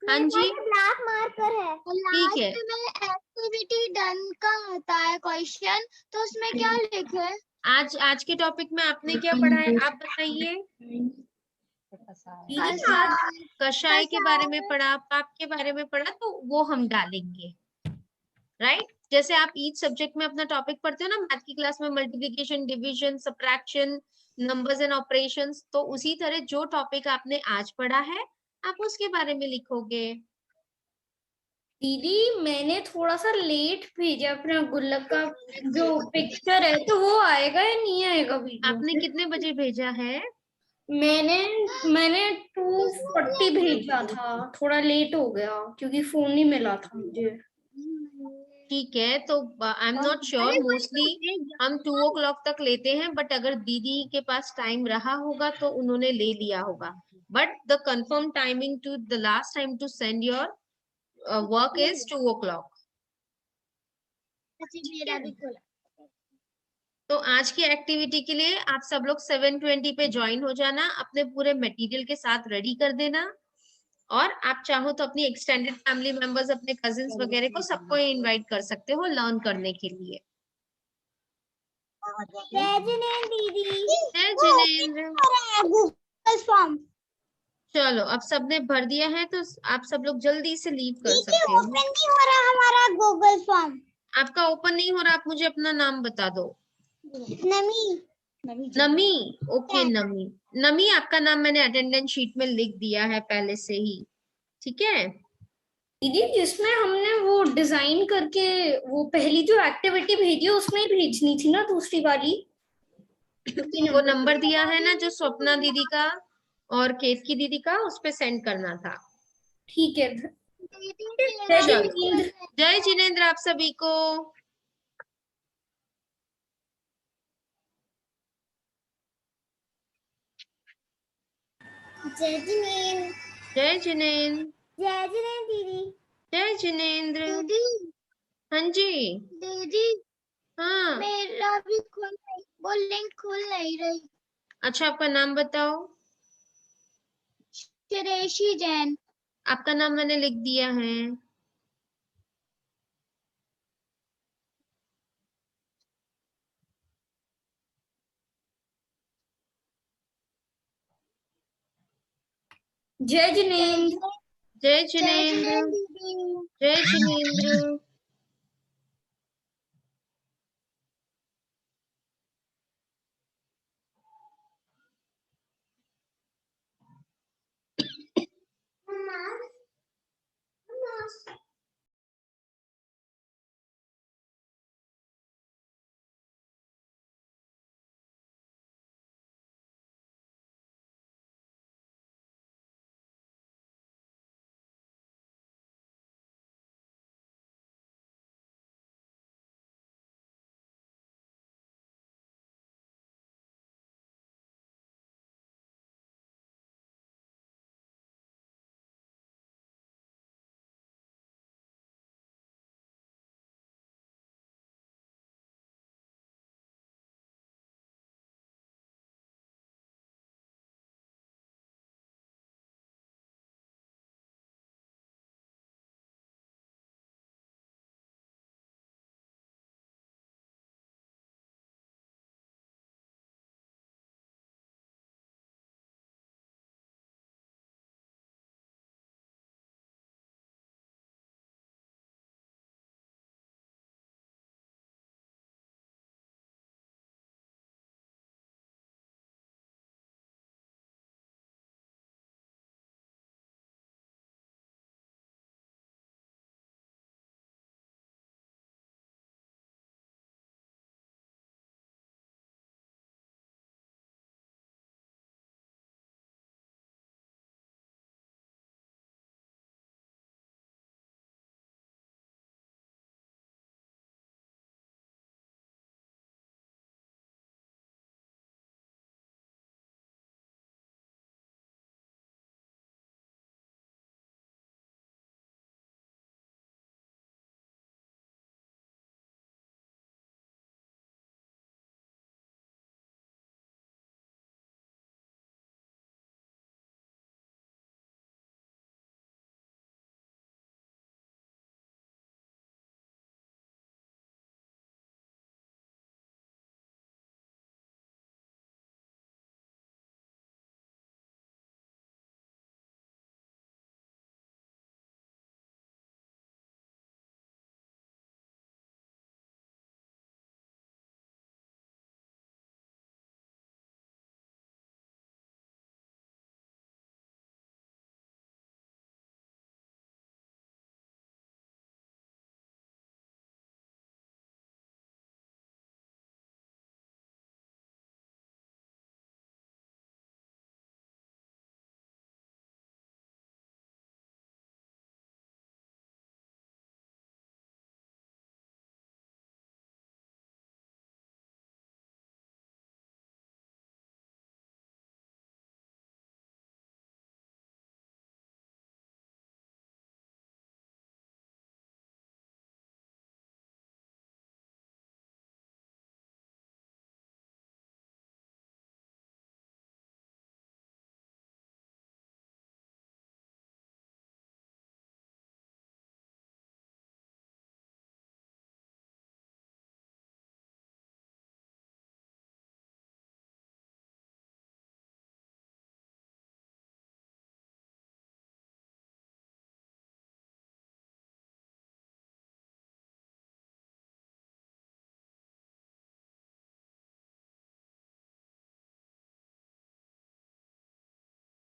हाँ मेरे जी, पास ब्लैक मार्कर है। ठीक है। एक्टिविटी डन का आता है क्वेश्चन, तो उसमें क्या लिखे? आज के टॉपिक में आपने क्या पढ़ा है, आप बताइए। कषाय के बारे में पढ़ा, पाप के बारे में पढ़ा, तो वो हम डालेंगे। राइट, जैसे आप ईच सब्जेक्ट में अपना टॉपिक पढ़ते हो ना, मैथ की क्लास में multiplication, division, subtraction, numbers and operations, तो उसी तरह जो टॉपिक आपने आज पढ़ा है आप उसके बारे में लिखोगे। दीदी मैंने थोड़ा सा लेट भेजा अपना गुल्लक का जो पिक्चर है, तो वो आएगा या नहीं आएगा वीडियो? आपने कितने बजे भेजा है? मैंने मैंने 2:40 भेजा था, थोड़ा लेट हो गया क्योंकि फोन नहीं मिला था मुझे। ठीक है, तो I am not sure, mostly हम 2 o'clock तक लेते हैं, बट अगर दीदी के पास टाइम रहा होगा तो उन्होंने ले लिया होगा। But the confirm timing to the last time to send your work is 2 o'clock। तो आज की एक्टिविटी के लिए आप सब लोग 7:20 पे ज्वाइन हो जाना, अपने पूरे मटेरियल के साथ रेडी कर देना। और आप चाहो तो अपनी एक्सटेंडेड फैमिली मेंबर्स, अपने कजिन्स वगैरह को सबको इनवाइट कर सकते हो लर्न करने के लिए। जय जिनेन्द्र दीदी। जय जिनेन्द्र। गूगल फॉर्म चलो, अब सबने भर दिया है तो आप सब लोग जल्दी से लीव कर सकते हो। ओपन नहीं हो रहा हमारा गूगल फॉर्म। आपका ओपन नहीं हो रहा, आप मुझे अपना नाम बता दो। नमी। नमी, ओके नमी। नमी, आपका नाम मैंने अटेंडेंस शीट में लिख दिया है पहले से ही, ठीक है। दीदी जिसमें हमने वो डिजाइन करके वो पहली जो एक्टिविटी भेजी है उसमें ही भेजनी थी ना दूसरी वाली? वो नंबर दिया है ना जो स्वप्ना दीदी का और केतकी दीदी का, उस पे सेंड करना था। ठीक है। चलो, जय जिनेन्द्र आप सभी को। जय जिनेन्द्र। जय जिनेन्द्र। जय जिनेन्द्र दीदी। जय जिनेन्द्र। दीदी हाँ जी। दीदी हाँ, मेरा भी वो लिंक खुल नहीं रही। अच्छा, आपका नाम बताओ। श्रेयसी जैन। आपका नाम मैंने लिख दिया है। जय जिनेन्द्र। जय जिनेंद्र। जय जिनेंद्र।